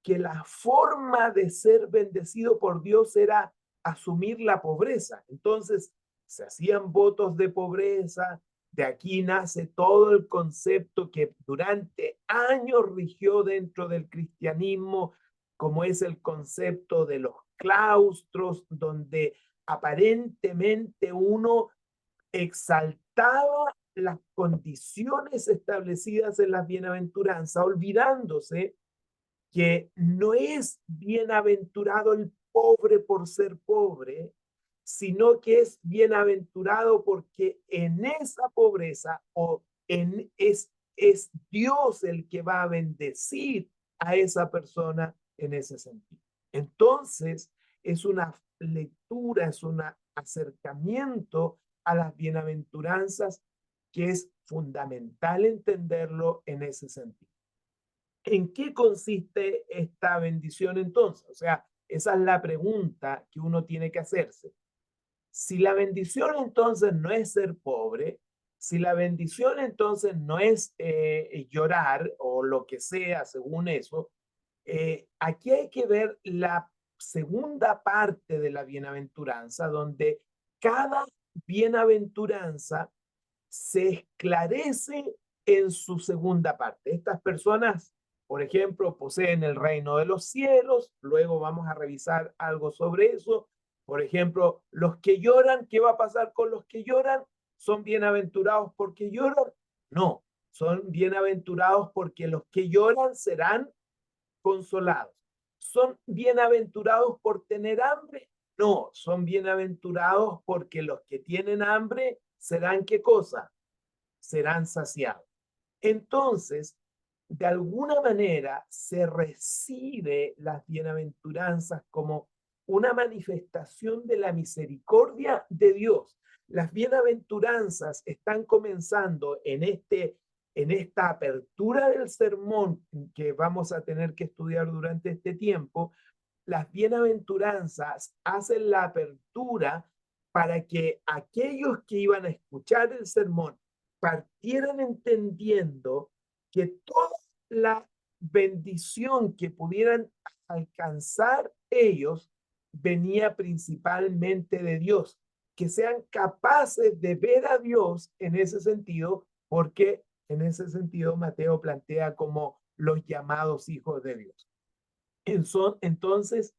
que la forma de ser bendecido por Dios era asumir la pobreza. Entonces, se hacían votos de pobreza. De aquí nace todo el concepto que durante años rigió dentro del cristianismo, como es el concepto de los claustros, donde aparentemente uno exaltaba las condiciones establecidas en las bienaventuranzas, olvidándose que no es bienaventurado el pobre por ser pobre, sino que es bienaventurado porque en esa pobreza es Dios el que va a bendecir a esa persona en ese sentido. Entonces, es una lectura, es un acercamiento a las bienaventuranzas que es fundamental entenderlo en ese sentido. ¿En qué consiste esta bendición entonces? O sea, esa es la pregunta que uno tiene que hacerse. Si la bendición entonces no es ser pobre, si la bendición entonces no es llorar o lo que sea según eso, aquí hay que ver la segunda parte de la bienaventuranza, donde cada bienaventuranza se esclarece en su segunda parte. Estas personas, por ejemplo, poseen el reino de los cielos, luego vamos a revisar algo sobre eso. Por ejemplo, los que lloran, ¿qué va a pasar con los que lloran? ¿Son bienaventurados porque lloran? No, son bienaventurados porque los que lloran serán consolados. ¿Son bienaventurados por tener hambre? No, son bienaventurados porque los que tienen hambre serán ¿qué cosa? Serán saciados. Entonces, de alguna manera se recibe las bienaventuranzas como una manifestación de la misericordia de Dios. Las bienaventuranzas están comenzando en esta apertura del sermón que vamos a tener que estudiar durante este tiempo. Las bienaventuranzas hacen la apertura para que aquellos que iban a escuchar el sermón partieran entendiendo que toda la bendición que pudieran alcanzar ellos venía principalmente de Dios, que sean capaces de ver a Dios en ese sentido, porque En ese sentido, Mateo plantea como los llamados hijos de Dios. Entonces,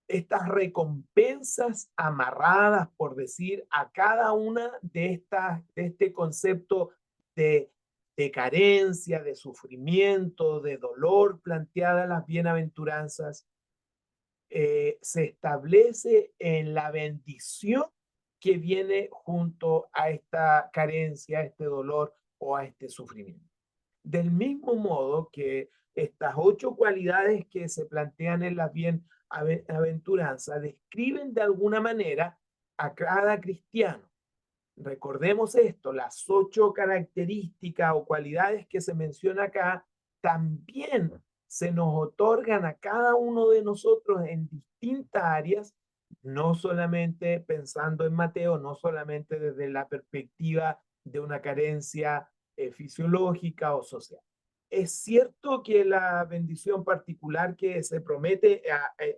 estas recompensas amarradas, por decir, a cada una de este concepto de, de carencia, de sufrimiento, de dolor planteada en las bienaventuranzas, se establece en la bendición que viene junto a esta carencia, a este dolor o a este sufrimiento. Del mismo modo que estas 8 cualidades que se plantean en las bienaventuranzas describen de alguna manera a cada cristiano. Recordemos esto, las 8 características o cualidades que se menciona acá también se nos otorgan a cada uno de nosotros en distintas áreas, no solamente pensando en Mateo, no solamente desde la perspectiva de una carencia fisiológica o social. Es cierto que la bendición particular que se promete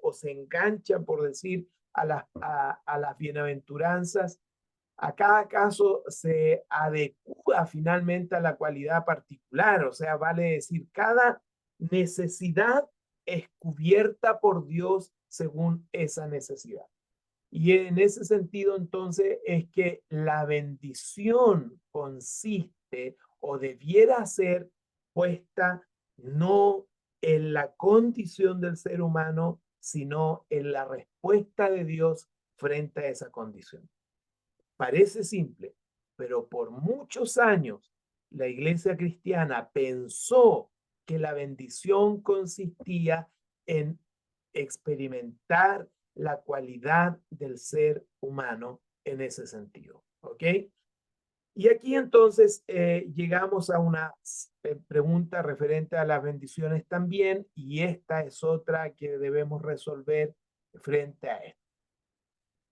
o se engancha, por decir, a las bienaventuranzas, a cada caso se adecua finalmente a la cualidad particular, o sea, vale decir, cada necesidad es cubierta por Dios según esa necesidad. Y en ese sentido, entonces, es que la bendición consiste o debiera ser puesta no en la condición del ser humano, sino en la respuesta de Dios frente a esa condición. Parece simple, pero por muchos años la iglesia cristiana pensó que la bendición consistía en experimentar la cualidad del ser humano en ese sentido. ¿Ok? Y aquí entonces llegamos a una pregunta referente a las bendiciones también, y esta es otra que debemos resolver frente a esto.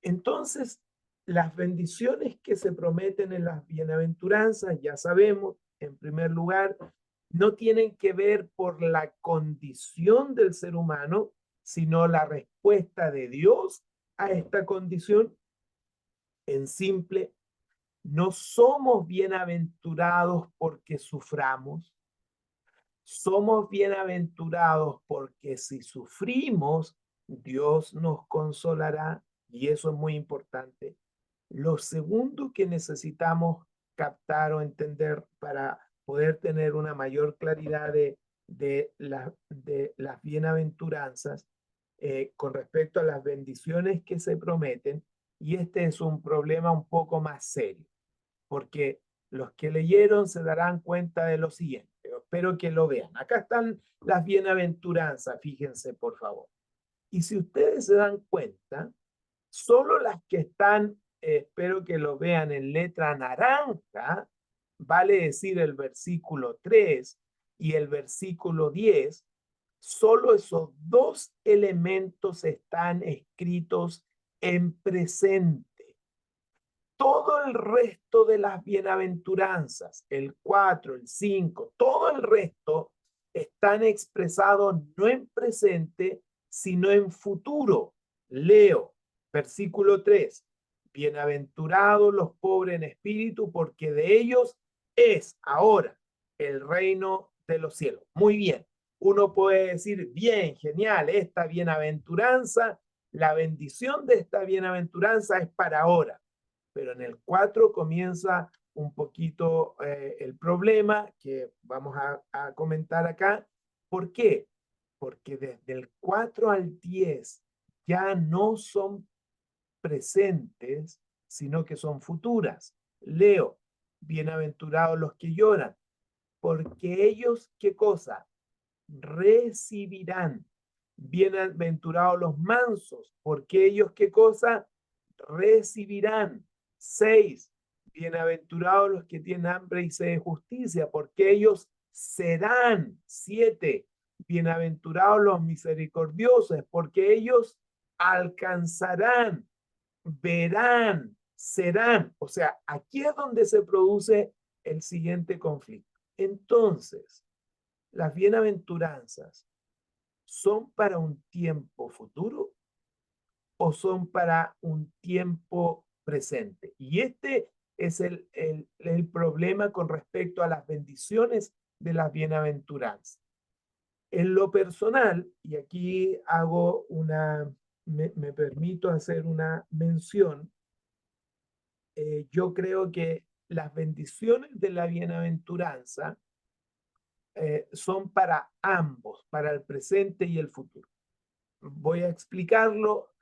Entonces, las bendiciones que se prometen en las bienaventuranzas, ya sabemos, en primer lugar, no tienen que ver por la condición del ser humano, sino la respuesta de Dios a esta condición. En simple, no somos bienaventurados porque suframos, somos bienaventurados porque si sufrimos, Dios nos consolará, y eso es muy importante. Lo segundo que necesitamos captar o entender para poder tener una mayor claridad de las bienaventuranzas con respecto a las bendiciones que se prometen, y este es un problema un poco más serio, porque los que leyeron se darán cuenta de lo siguiente. Espero que lo vean. Acá están las bienaventuranzas, fíjense por favor. Y si ustedes se dan cuenta, solo las que están, espero que lo vean en letra naranja, vale decir el versículo 3 y el versículo 10, solo esos 2 elementos están escritos en presente. Todo el resto de las bienaventuranzas, el 4, el 5, todo el resto están expresados no en presente, sino en futuro. Leo, versículo 3. Bienaventurados los pobres en espíritu, porque de ellos es ahora el reino de los cielos. Muy bien. Uno puede decir, bien, genial, esta bienaventuranza, la bendición de esta bienaventuranza es para ahora. Pero en el 4 comienza un poquito el problema que vamos a comentar acá. ¿Por qué? Porque desde el 4 al 10 ya no son presentes, sino que son futuras. Leo, bienaventurados los que lloran, porque ellos, ¿qué cosa? Recibirán. Bienaventurados los mansos, porque ellos, ¿qué cosa? Recibirán. 6. Bienaventurados los que tienen hambre y sed de justicia, porque ellos serán. 7. Bienaventurados los misericordiosos, porque ellos alcanzarán, verán, serán. O sea, aquí es donde se produce el siguiente conflicto. Entonces, las bienaventuranzas son para un tiempo futuro o son para un tiempo presente. Y este es el problema con respecto a las bendiciones de las bienaventuranzas. En lo personal, y aquí me permito hacer una mención, yo creo que las bendiciones de la bienaventuranza son para ambos, para el presente y el futuro. Voy a explicarlo,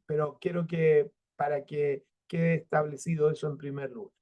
pero quiero que para que quede establecido eso en primer lugar.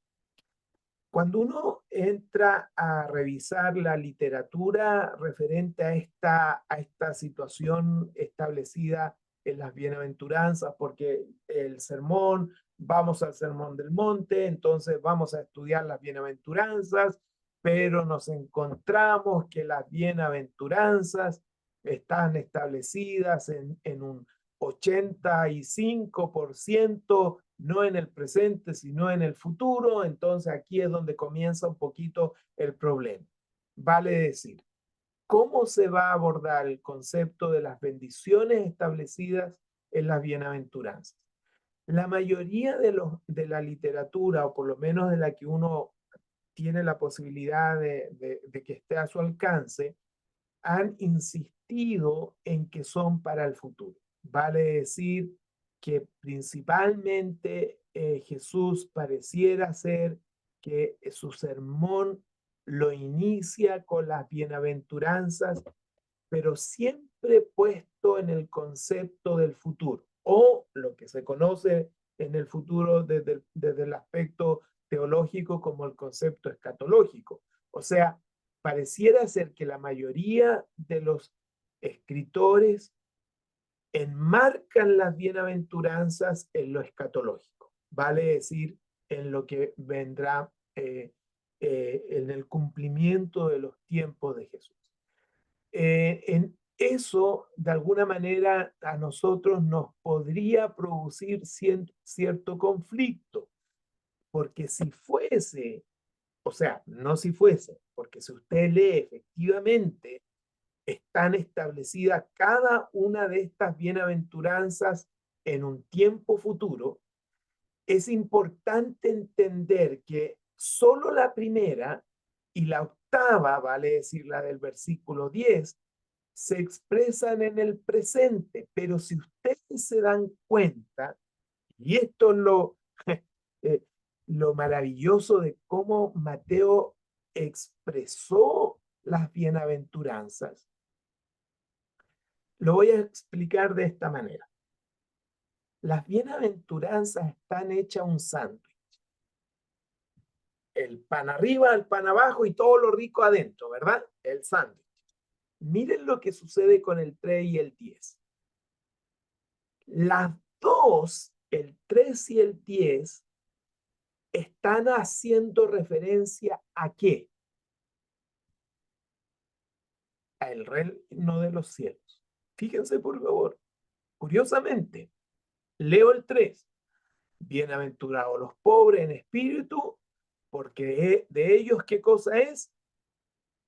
Cuando uno entra a revisar la literatura referente a esta situación establecida en las bienaventuranzas, porque el sermón, vamos al sermón del monte, entonces vamos a estudiar las bienaventuranzas, pero nos encontramos que las bienaventuranzas están establecidas en un 85%, no en el presente, sino en el futuro. Entonces aquí es donde comienza un poquito el problema. Vale decir, ¿cómo se va a abordar el concepto de las bendiciones establecidas en las bienaventuranzas? La mayoría de la literatura, o por lo menos de la que uno tiene la posibilidad de que esté a su alcance, han insistido en que son para el futuro. Vale decir que principalmente Jesús pareciera ser que su sermón lo inicia con las bienaventuranzas, pero siempre puesto en el concepto del futuro, o lo que se conoce en el futuro desde el aspecto teológico como el concepto escatológico. O sea, pareciera ser que la mayoría de los escritores enmarcan las bienaventuranzas en lo escatológico, vale decir, en lo que vendrá en el cumplimiento de los tiempos de Jesús. En eso, de alguna manera, a nosotros nos podría producir cierto conflicto, porque si fuese, o sea, no si fuese, porque si usted lee efectivamente, están establecidas cada una de estas bienaventuranzas en un tiempo futuro, es importante entender que solo la primera y la octava, vale decir la del versículo 10, se expresan en el presente, pero si ustedes se dan cuenta, y esto es eh, lo maravilloso de cómo Mateo expresó las bienaventuranzas, lo voy a explicar de esta manera. Las bienaventuranzas están hechas un sándwich. El pan arriba, el pan abajo y todo lo rico adentro, ¿verdad? El sándwich. Miren lo que sucede con el 3 y el 10. Las dos, el 3 y el 10, están haciendo referencia ¿a qué? Al reino de los cielos. Fíjense, por favor. Curiosamente, leo el 3. Bienaventurados los pobres en espíritu, porque de ellos, ¿qué cosa es?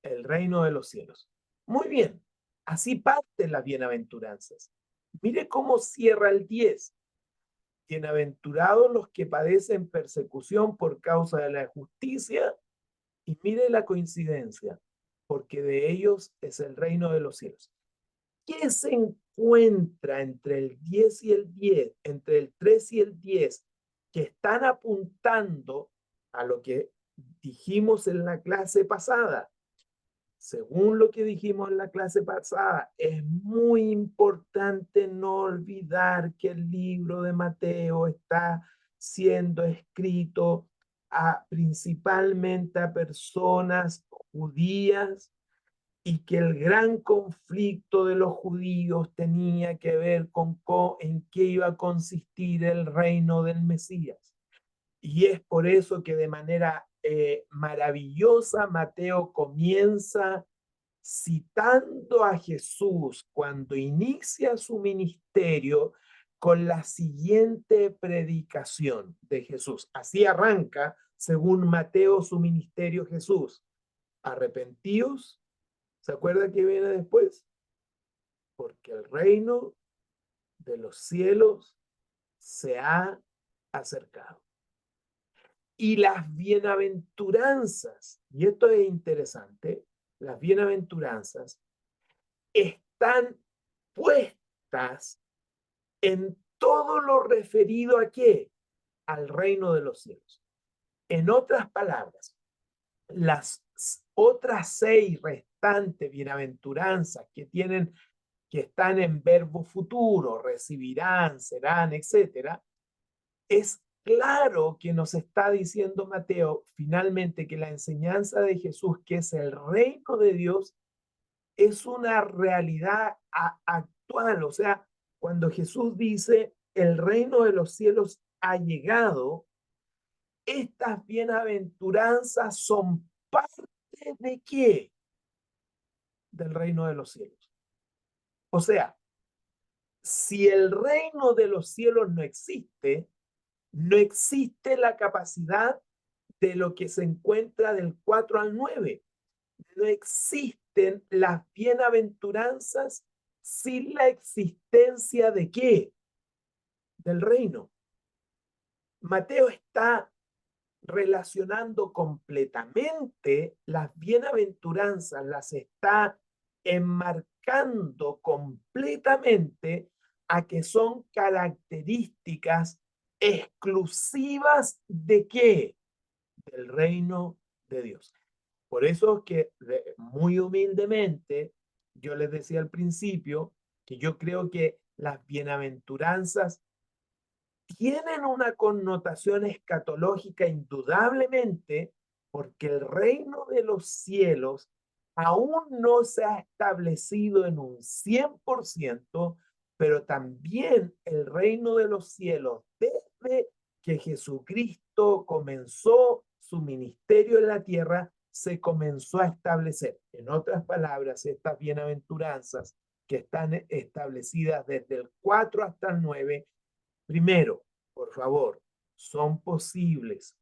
El reino de los cielos. Muy bien, así parten las bienaventuranzas. Mire cómo cierra el 10. Bienaventurados los que padecen persecución por causa de la justicia, y mire la coincidencia, porque de ellos es el reino de los cielos. ¿Qué se encuentra entre el 10 y el 10, entre el 3 y el 10, que están apuntando a lo que dijimos en la clase pasada? Según lo que dijimos en la clase pasada, es muy importante no olvidar que el libro de Mateo está siendo escrito principalmente a personas judías, y que el gran conflicto de los judíos tenía que ver con en qué iba a consistir el reino del Mesías. Y es por eso que de manera maravillosa Mateo comienza citando a Jesús cuando inicia su ministerio con la siguiente predicación de Jesús. Así arranca, según Mateo, su ministerio Jesús. Arrepentíos. ¿Se acuerda que viene después? Porque el reino de los cielos se ha acercado. Y las bienaventuranzas, y esto es interesante, las bienaventuranzas están puestas en todo lo referido ¿a qué? Al reino de los cielos. En otras palabras, las otras 6 restantes bienaventuranzas que están en verbo futuro, recibirán, serán, etcétera, es claro que nos está diciendo Mateo finalmente que la enseñanza de Jesús, que es el reino de Dios, es una realidad actual. O sea, cuando Jesús dice el reino de los cielos ha llegado, estas bienaventuranzas son parte de qué? Del reino de los cielos. O sea, si el reino de los cielos no existe, no existe la capacidad de lo que se encuentra del 4 al 9. No existen las bienaventuranzas sin la existencia de qué? Del reino. Mateo está relacionando completamente las bienaventuranzas, las está enmarcando completamente a que son características exclusivas de qué? Del reino de Dios. Por eso es que muy humildemente yo les decía al principio que yo creo que las bienaventuranzas tienen una connotación escatológica indudablemente porque el reino de los cielos aún no se ha establecido en un 100%, pero también el reino de los cielos desde que Jesucristo comenzó su ministerio en la tierra se comenzó a establecer. En otras palabras, estas bienaventuranzas que están establecidas desde el 4 hasta el 9. Primero, por favor, son posibles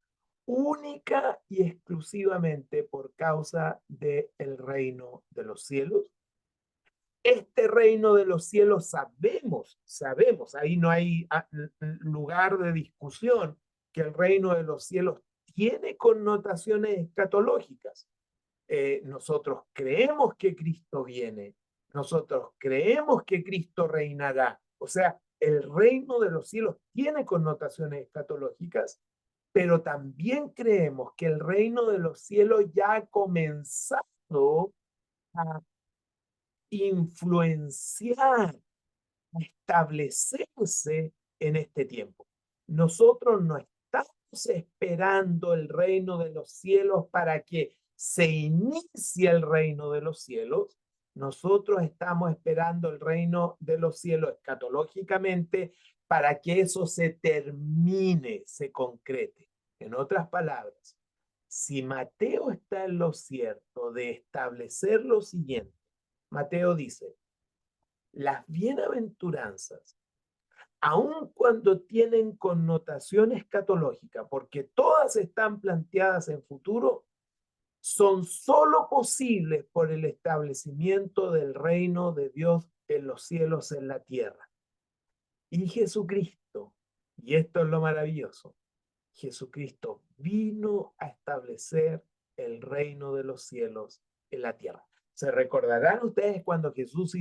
única y exclusivamente por causa del reino de los cielos. Este reino de los cielos sabemos, ahí no hay lugar de discusión, que el reino de los cielos tiene connotaciones escatológicas. Nosotros creemos que Cristo viene, nosotros creemos que Cristo reinará. O sea, el reino de los cielos tiene connotaciones escatológicas, pero también creemos que el reino de los cielos ya ha comenzado a influenciar, a establecerse en este tiempo. Nosotros no estamos esperando el reino de los cielos para que se inicie el reino de los cielos. Nosotros estamos esperando el reino de los cielos escatológicamente para que eso se termine, se concrete. En otras palabras, si Mateo está en lo cierto de establecer lo siguiente, Mateo dice, las bienaventuranzas, aun cuando tienen connotación escatológica, porque todas están planteadas en futuro, son sólo posibles por el establecimiento del reino de Dios en los cielos, en la tierra. Y Jesucristo, y esto es lo maravilloso, Jesucristo vino a establecer el reino de los cielos en la tierra. Se recordarán ustedes cuando Jesús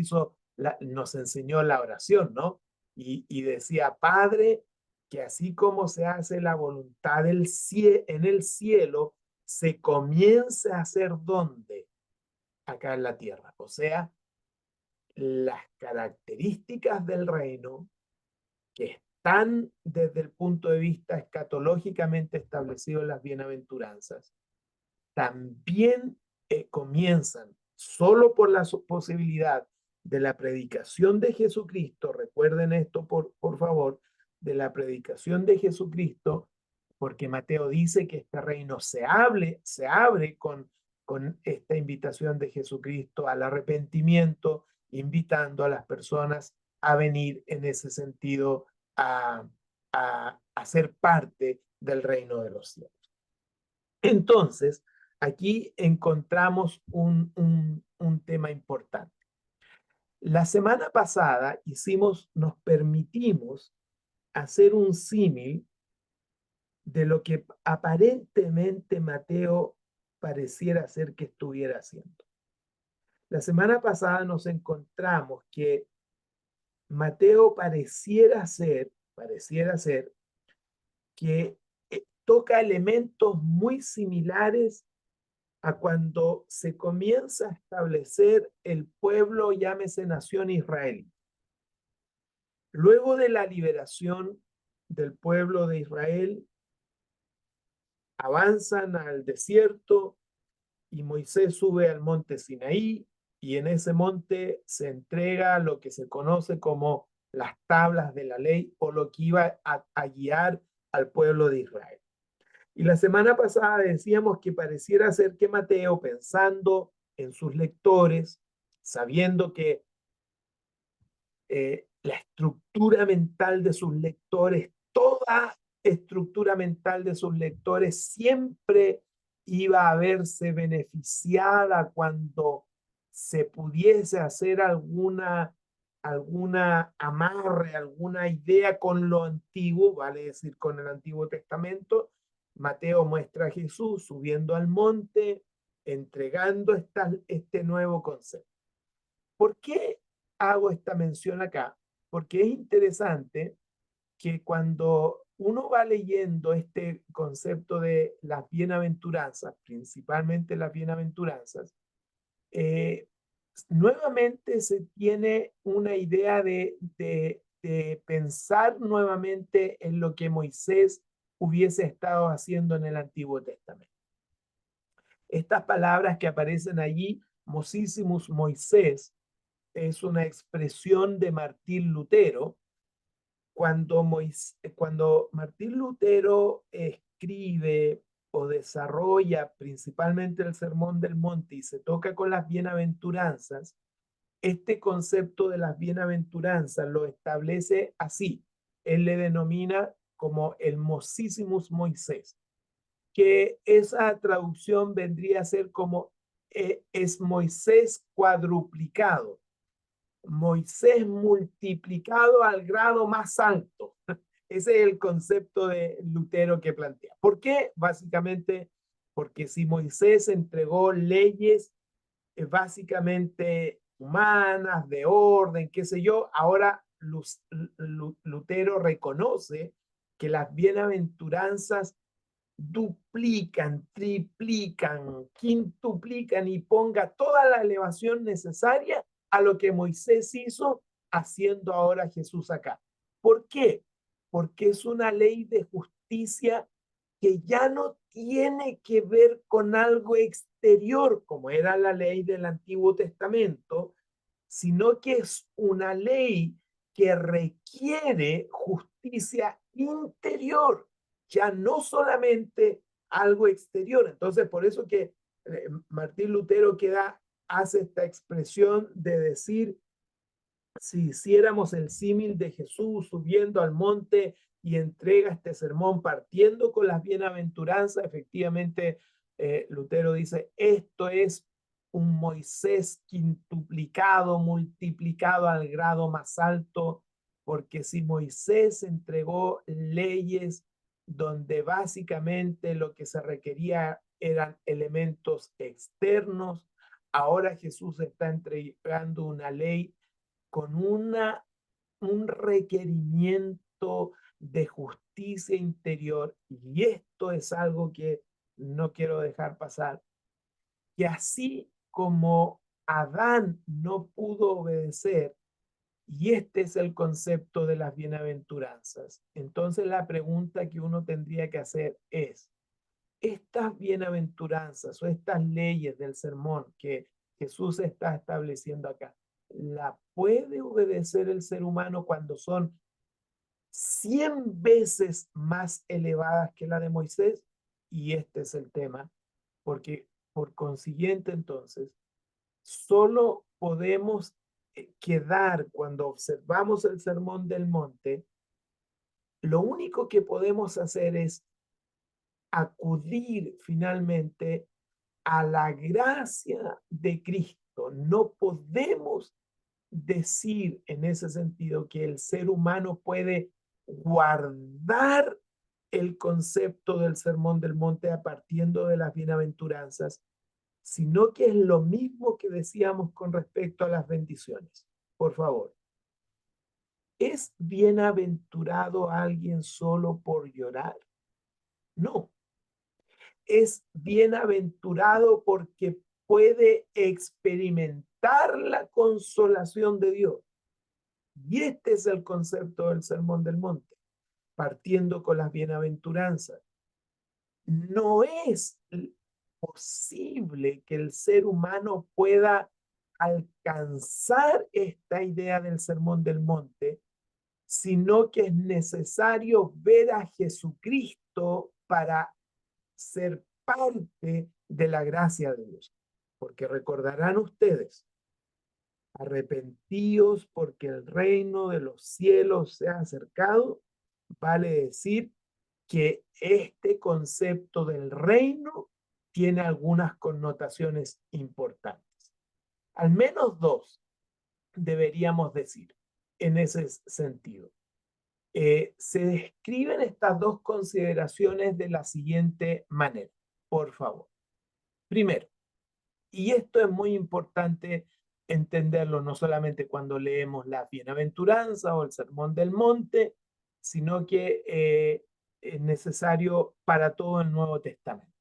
nos enseñó la oración, ¿no? Y decía, Padre, que así como se hace la voluntad en el cielo, se comience a hacer ¿dónde? Acá en la tierra. O sea, las características del reino que están desde el punto de vista escatológicamente establecido en las bienaventuranzas, también comienzan solo por la posibilidad de la predicación de Jesucristo. Recuerden esto, por favor, de la predicación de Jesucristo, porque Mateo dice que este reino se abre con esta invitación de Jesucristo al arrepentimiento, invitando a las personas a venir en ese sentido a ser parte del reino de los cielos. Entonces, aquí encontramos un tema importante. La semana pasada nos permitimos hacer un símil de lo que aparentemente Mateo pareciera ser que estuviera haciendo. La semana pasada nos encontramos que Mateo pareciera ser que toca elementos muy similares a cuando se comienza a establecer el pueblo, llámese nación israelí. Luego de la liberación del pueblo de Israel, avanzan al desierto y Moisés sube al monte Sinaí y en ese monte se entrega lo que se conoce como las tablas de la ley o lo que iba a guiar al pueblo de Israel. Y la semana pasada decíamos que pareciera ser que Mateo, pensando en sus lectores, sabiendo que la estructura mental de sus lectores, toda estructura mental de sus lectores siempre iba a verse beneficiada cuando se pudiese hacer alguna amarre, alguna idea con lo antiguo, vale decir, con el Antiguo Testamento. Mateo muestra a Jesús subiendo al monte, entregando este nuevo concepto. ¿Por qué hago esta mención acá? Porque es interesante que cuando uno va leyendo este concepto de las bienaventuranzas, principalmente las bienaventuranzas, eh, nuevamente se tiene una idea de pensar nuevamente en lo que Moisés hubiese estado haciendo en el Antiguo Testamento. Estas palabras que aparecen allí, Mosissimus Moisés, es una expresión de Martín Lutero. Cuando Martín Lutero escribe o desarrolla principalmente el Sermón del Monte y se toca con las bienaventuranzas, este concepto de las bienaventuranzas lo establece así. Él le denomina como el Mosissimus Moisés, que esa traducción vendría a ser como es Moisés cuadruplicado. Moisés multiplicado al grado más alto. Ese es el concepto de Lutero que plantea. ¿Por qué? Básicamente porque si Moisés entregó leyes básicamente humanas, de orden, qué sé yo, ahora Lutero reconoce que las bienaventuranzas duplican, triplican, quintuplican y ponga toda la elevación necesaria a lo que Moisés hizo, haciendo ahora Jesús acá. ¿Por qué? Porque es una ley de justicia que ya no tiene que ver con algo exterior, como era la ley del Antiguo Testamento, sino que es una ley que requiere justicia interior, ya no solamente algo exterior. Entonces, por eso que Martín Lutero hace esta expresión de decir, si hiciéramos el símil de Jesús subiendo al monte y entrega este sermón partiendo con las bienaventuranzas, efectivamente, Lutero dice, esto es un Moisés quintuplicado, multiplicado al grado más alto, porque si Moisés entregó leyes donde básicamente lo que se requería eran elementos externos, ahora Jesús está entregando una ley con un requerimiento de justicia interior, y esto es algo que no quiero dejar pasar, que así como Adán no pudo obedecer, y este es el concepto de las bienaventuranzas, entonces la pregunta que uno tendría que hacer es, estas bienaventuranzas o estas leyes del sermón que Jesús está estableciendo acá, ¿la puede obedecer el ser humano cuando son 100 veces más elevadas que la de Moisés? Y este es el tema, porque por consiguiente entonces, solo podemos quedar cuando observamos el sermón del monte, lo único que podemos hacer es acudir finalmente a la gracia de Cristo. No podemos decir en ese sentido que el ser humano puede guardar el concepto del Sermón del Monte partiendo de las bienaventuranzas, sino que es lo mismo que decíamos con respecto a las bendiciones. Por favor, ¿es bienaventurado alguien solo por llorar? No, es bienaventurado porque puede experimentar la consolación de Dios. Y este es el concepto del Sermón del Monte, partiendo con las bienaventuranzas. No es posible que el ser humano pueda alcanzar esta idea del Sermón del Monte, sino que es necesario ver a Jesucristo para ser parte de la gracia de Dios. Porque recordarán ustedes, arrepentíos porque el reino de los cielos se ha acercado, vale decir que este concepto del reino tiene algunas connotaciones importantes. Al menos dos deberíamos decir en ese sentido. Se describen estas dos consideraciones de la siguiente manera, por favor. Primero, y esto es muy importante entenderlo no solamente cuando leemos la bienaventuranza o el Sermón del Monte, sino que es necesario para todo el Nuevo Testamento.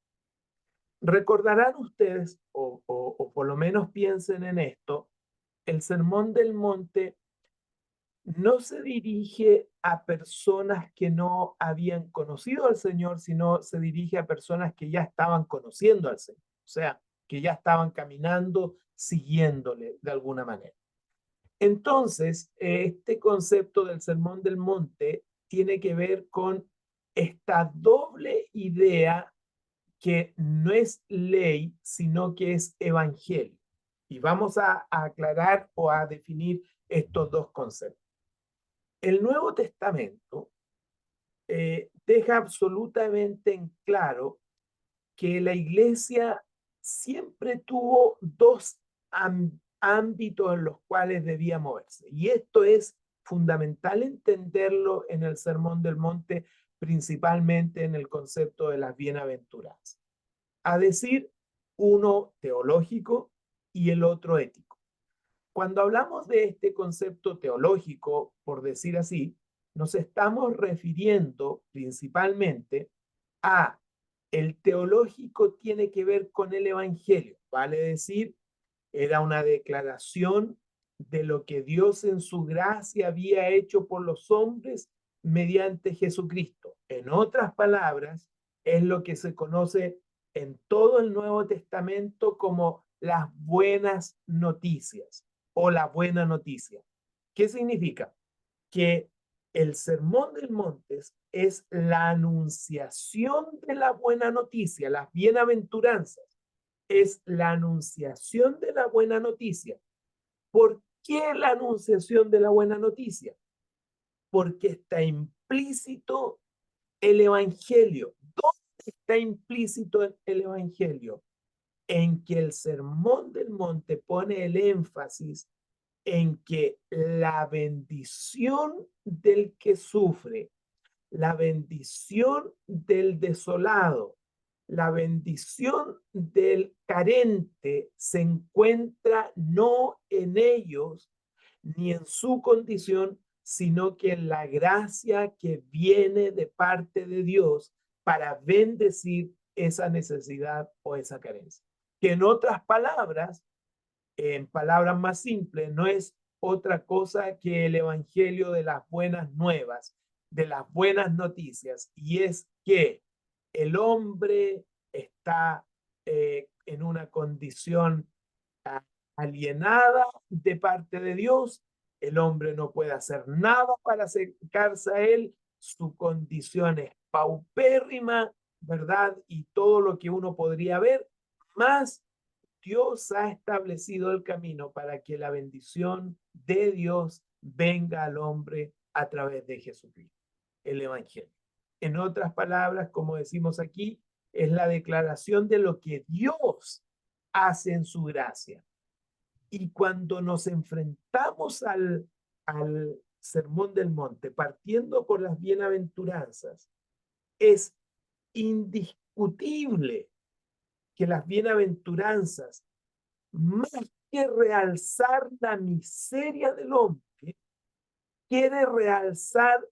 Recordarán ustedes, o por lo menos piensen en esto, el Sermón del Monte no se dirige a personas que no habían conocido al Señor, sino se dirige a personas que ya estaban conociendo al Señor, o sea, que ya estaban caminando, siguiéndole de alguna manera. Entonces, este concepto del Sermón del Monte tiene que ver con esta doble idea que no es ley, sino que es evangelio. Y vamos a aclarar o a definir estos dos conceptos. El Nuevo Testamento deja absolutamente en claro que la iglesia siempre tuvo dos ámbitos en los cuales debía moverse. Y esto es fundamental entenderlo en el Sermón del Monte, principalmente en el concepto de las bienaventuranzas. A decir, uno teológico y el otro ético. Cuando hablamos de este concepto teológico, por decir así, nos estamos refiriendo principalmente a el teológico tiene que ver con el evangelio, vale decir, era una declaración de lo que Dios en su gracia había hecho por los hombres mediante Jesucristo. En otras palabras, es lo que se conoce en todo el Nuevo Testamento como las buenas noticias o la buena noticia. ¿Qué significa? Que el Sermón del Monte es la anunciación de la buena noticia, las bienaventuranzas, es la anunciación de la buena noticia. ¿Por qué la anunciación de la buena noticia? Porque está implícito el Evangelio. ¿Dónde está implícito el Evangelio? En que el Sermón del Monte pone el énfasis en que la bendición del que sufre, la bendición del desolado, la bendición del carente se encuentra no en ellos ni en su condición, sino que en la gracia que viene de parte de Dios para bendecir esa necesidad o esa carencia. Que en otras palabras, en palabras más simples, no es otra cosa que el evangelio de las buenas nuevas, de las buenas noticias, y es que el hombre está en una condición alienada de parte de Dios, el hombre no puede hacer nada para acercarse a él, su condición es paupérrima, ¿verdad? Y todo lo que uno podría ver, más Dios ha establecido el camino para que la bendición de Dios venga al hombre a través de Jesucristo, el Evangelio. En otras palabras, como decimos aquí, es la declaración de lo que Dios hace en su gracia. Y cuando nos enfrentamos al Sermón del Monte, partiendo por las bienaventuranzas, es indiscutible que las bienaventuranzas, más que realzar la miseria del hombre, quiere realzar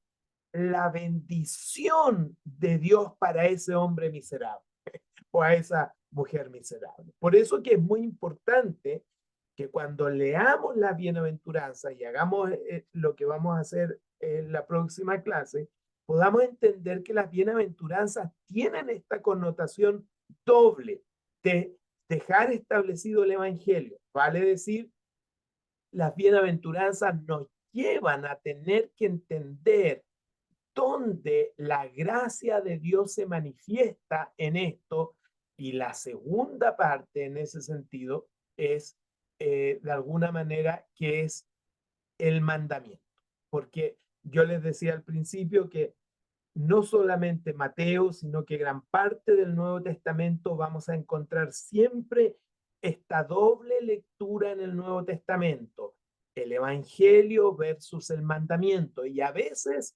la bendición de Dios para ese hombre miserable o a esa mujer miserable. Por eso que es muy importante que cuando leamos las bienaventuranzas y hagamos lo que vamos a hacer en la próxima clase, podamos entender que las bienaventuranzas tienen esta connotación doble de dejar establecido el evangelio. Vale decir, las bienaventuranzas nos llevan a tener que entender dónde la gracia de Dios se manifiesta en esto. Y la segunda parte en ese sentido es, de alguna manera, que es el mandamiento. Porque yo les decía al principio que no solamente Mateo, sino que gran parte del Nuevo Testamento vamos a encontrar siempre esta doble lectura en el Nuevo Testamento, el Evangelio versus el mandamiento. Y a veces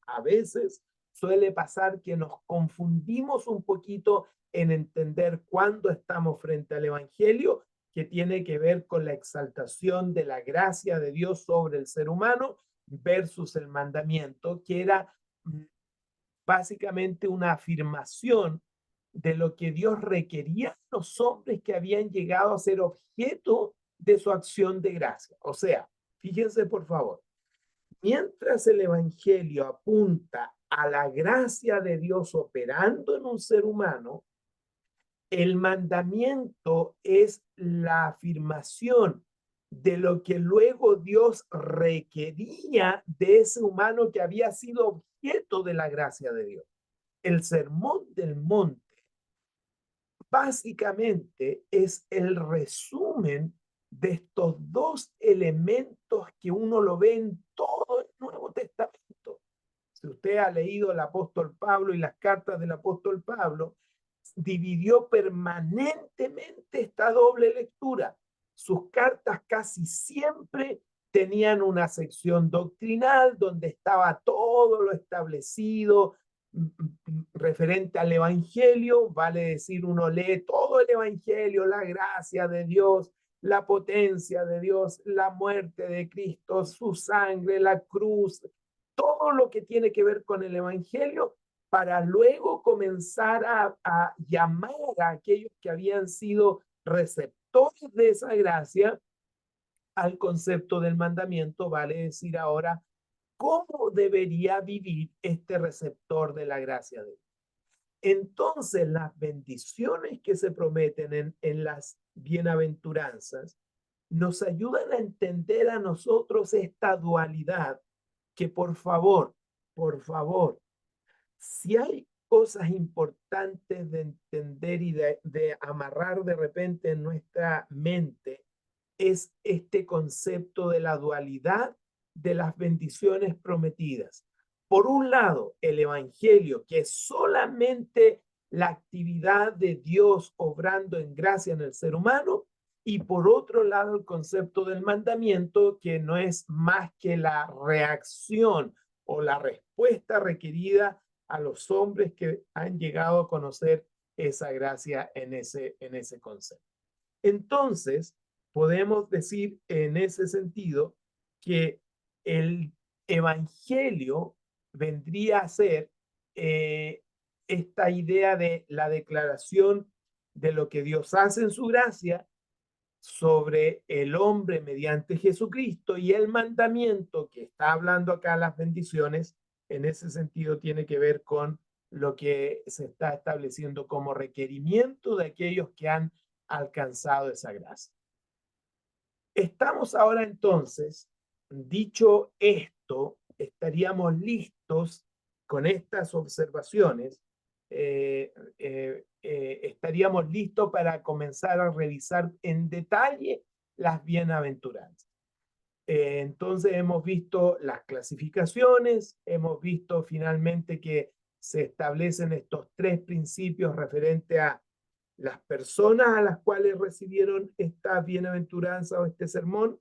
suele pasar que nos confundimos un poquito en entender cuándo estamos frente al Evangelio, que tiene que ver con la exaltación de la gracia de Dios sobre el ser humano, versus el mandamiento, que era básicamente una afirmación de lo que Dios requería de los hombres que habían llegado a ser objeto de su acción de gracia. O sea, fíjense por favor, mientras el Evangelio apunta a la gracia de Dios operando en un ser humano, el mandamiento es la afirmación de lo que luego Dios requería de ese humano que había sido objeto de la gracia de Dios. El sermón del monte básicamente es el resumen de estos dos elementos que uno lo ve en todo el Nuevo Testamento. Si usted ha leído el apóstol Pablo y las cartas del apóstol Pablo, dividió permanentemente esta doble lectura. Sus cartas casi siempre tenían una sección doctrinal donde estaba todo lo establecido referente al evangelio, vale decir, uno lee todo el evangelio, la gracia de Dios, la potencia de Dios, la muerte de Cristo, su sangre, la cruz, todo lo que tiene que ver con el evangelio, para luego comenzar a llamar a aquellos que habían sido receptores de esa gracia al concepto del mandamiento, vale decir ahora cómo debería vivir este receptor de la gracia de Dios. Entonces, las bendiciones que se prometen en las bienaventuranzas nos ayudan a entender a nosotros esta dualidad que por favor, si hay cosas importantes de entender y de amarrar de repente en nuestra mente, es este concepto de la dualidad de las bendiciones prometidas. Por un lado, el Evangelio, que es solamente la actividad de Dios obrando en gracia en el ser humano, y por otro lado, el concepto del mandamiento, que no es más que la reacción o la respuesta requerida a los hombres que han llegado a conocer esa gracia en ese concepto. Entonces, podemos decir en ese sentido que el evangelio vendría a ser esta idea de la declaración de lo que Dios hace en su gracia sobre el hombre mediante Jesucristo, y el mandamiento que está hablando acá, las bendiciones, en ese sentido tiene que ver con lo que se está estableciendo como requerimiento de aquellos que han alcanzado esa gracia. Estamos ahora entonces, dicho esto, estaríamos listos con estas observaciones, estaríamos listos para comenzar a revisar en detalle las bienaventuranzas. Entonces hemos visto las clasificaciones, hemos visto finalmente que se establecen estos tres principios referente a las personas a las cuales recibieron esta bienaventuranza o este sermón.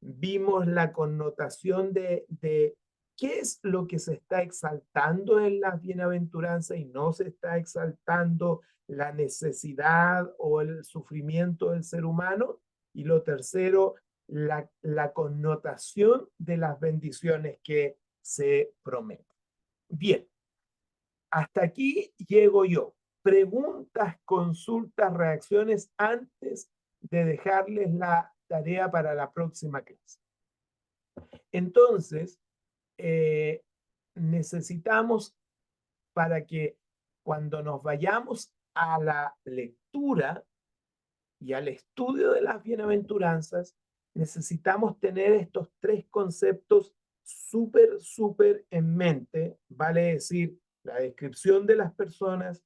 Vimos la connotación de qué es lo que se está exaltando en las bienaventuranzas y no se está exaltando la necesidad o el sufrimiento del ser humano. Y lo tercero, la connotación de las bendiciones que se prometen. Bien, hasta aquí llego yo. Preguntas, consultas, reacciones antes de dejarles la tarea para la próxima clase. Entonces, necesitamos, para que cuando nos vayamos a la lectura y al estudio de las bienaventuranzas, necesitamos tener estos tres conceptos súper en mente, vale decir, la descripción de las personas,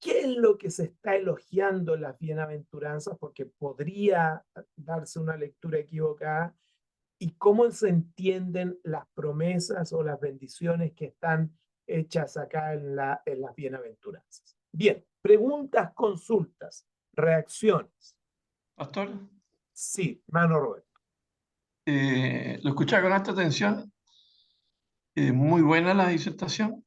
qué es lo que se está elogiando en las bienaventuranzas, porque podría darse una lectura equivocada, y cómo se entienden las promesas o las bendiciones que están hechas acá en las bienaventuranzas. Bien, preguntas, consultas, reacciones. Pastor, Sí, mano Roberto. lo escuché con alta atención, muy buena la disertación,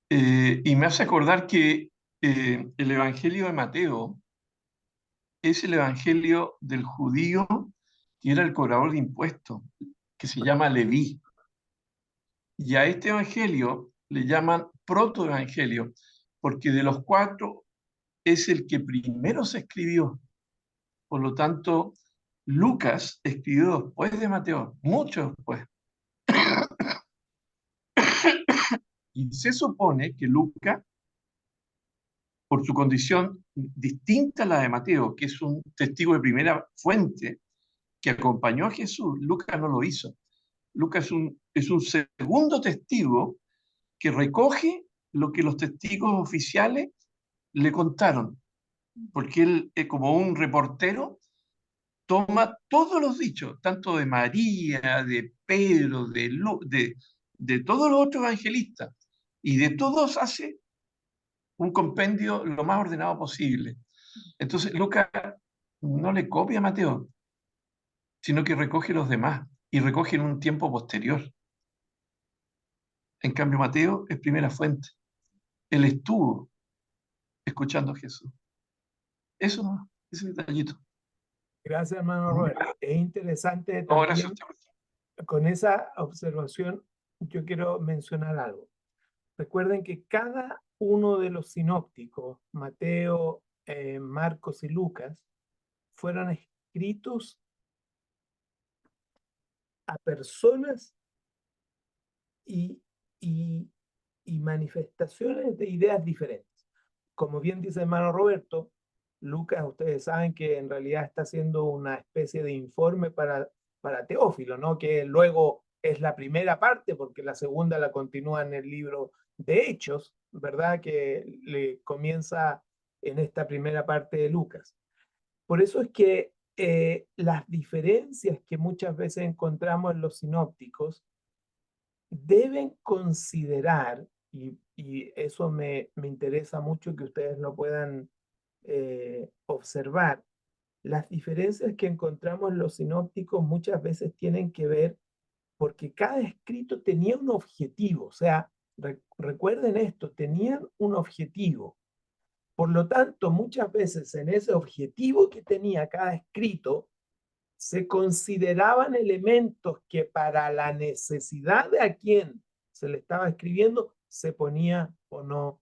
y me hace acordar que el Evangelio de Mateo es el Evangelio del judío que era el cobrador de impuestos, que se llama Leví. Y a este Evangelio le llaman protoevangelio, porque de los cuatro es el que primero se escribió. Por lo tanto, Lucas escribió después de Mateo, mucho después. Y se supone que Lucas, por su condición distinta a la de Mateo, que es un testigo de primera fuente que acompañó a Jesús, Lucas no lo hizo. Lucas es un segundo testigo que recoge lo que los testigos oficiales le contaron, porque él, como un reportero, toma todos los dichos, tanto de María, de Pedro, de todos los otros evangelistas, y de todos hace un compendio lo más ordenado posible. Entonces, Lucas no le copia a Mateo, sino que recoge los demás y recoge en un tiempo posterior. En cambio, Mateo es primera fuente. Él estuvo escuchando a Jesús. Eso no, ese detallito. Gracias, hermano Roberto. Es interesante No, gracias a también, usted. con esa observación, yo quiero mencionar algo. Recuerden que cada uno de los sinópticos, Mateo, Marcos y Lucas, fueron escritos a personas y, y, y manifestaciones de ideas diferentes. Como bien dice hermano Roberto, Lucas, ustedes saben que en realidad está haciendo una especie de informe para Teófilo, ¿no? Que luego es la primera parte, porque la segunda la continúa en el libro de Hechos, ¿verdad? Que le comienza en esta primera parte de Lucas. Por eso es que las diferencias que muchas veces encontramos en los sinópticos deben considerar, y eso me interesa mucho que ustedes lo puedan observar, las diferencias que encontramos en los sinópticos muchas veces tienen que ver porque cada escrito tenía un objetivo, o sea, recuerden esto, tenían un objetivo. Por lo tanto, muchas veces en ese objetivo que tenía cada escrito, se consideraban elementos que para la necesidad de a quien se le estaba escribiendo se ponía o no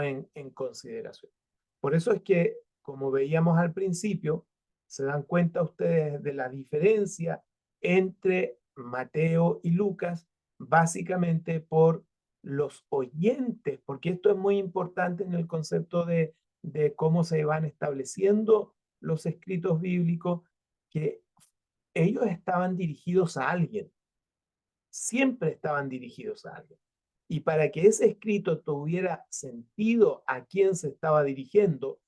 en consideración. Por eso es que, como veíamos al principio, se dan cuenta ustedes de la diferencia entre Mateo y Lucas, básicamente por los oyentes, porque esto es muy importante en el concepto de cómo se van estableciendo los escritos bíblicos, que ellos estaban dirigidos a alguien, siempre estaban dirigidos a alguien. Y para que ese escrito tuviera sentido a quien se estaba dirigiendo,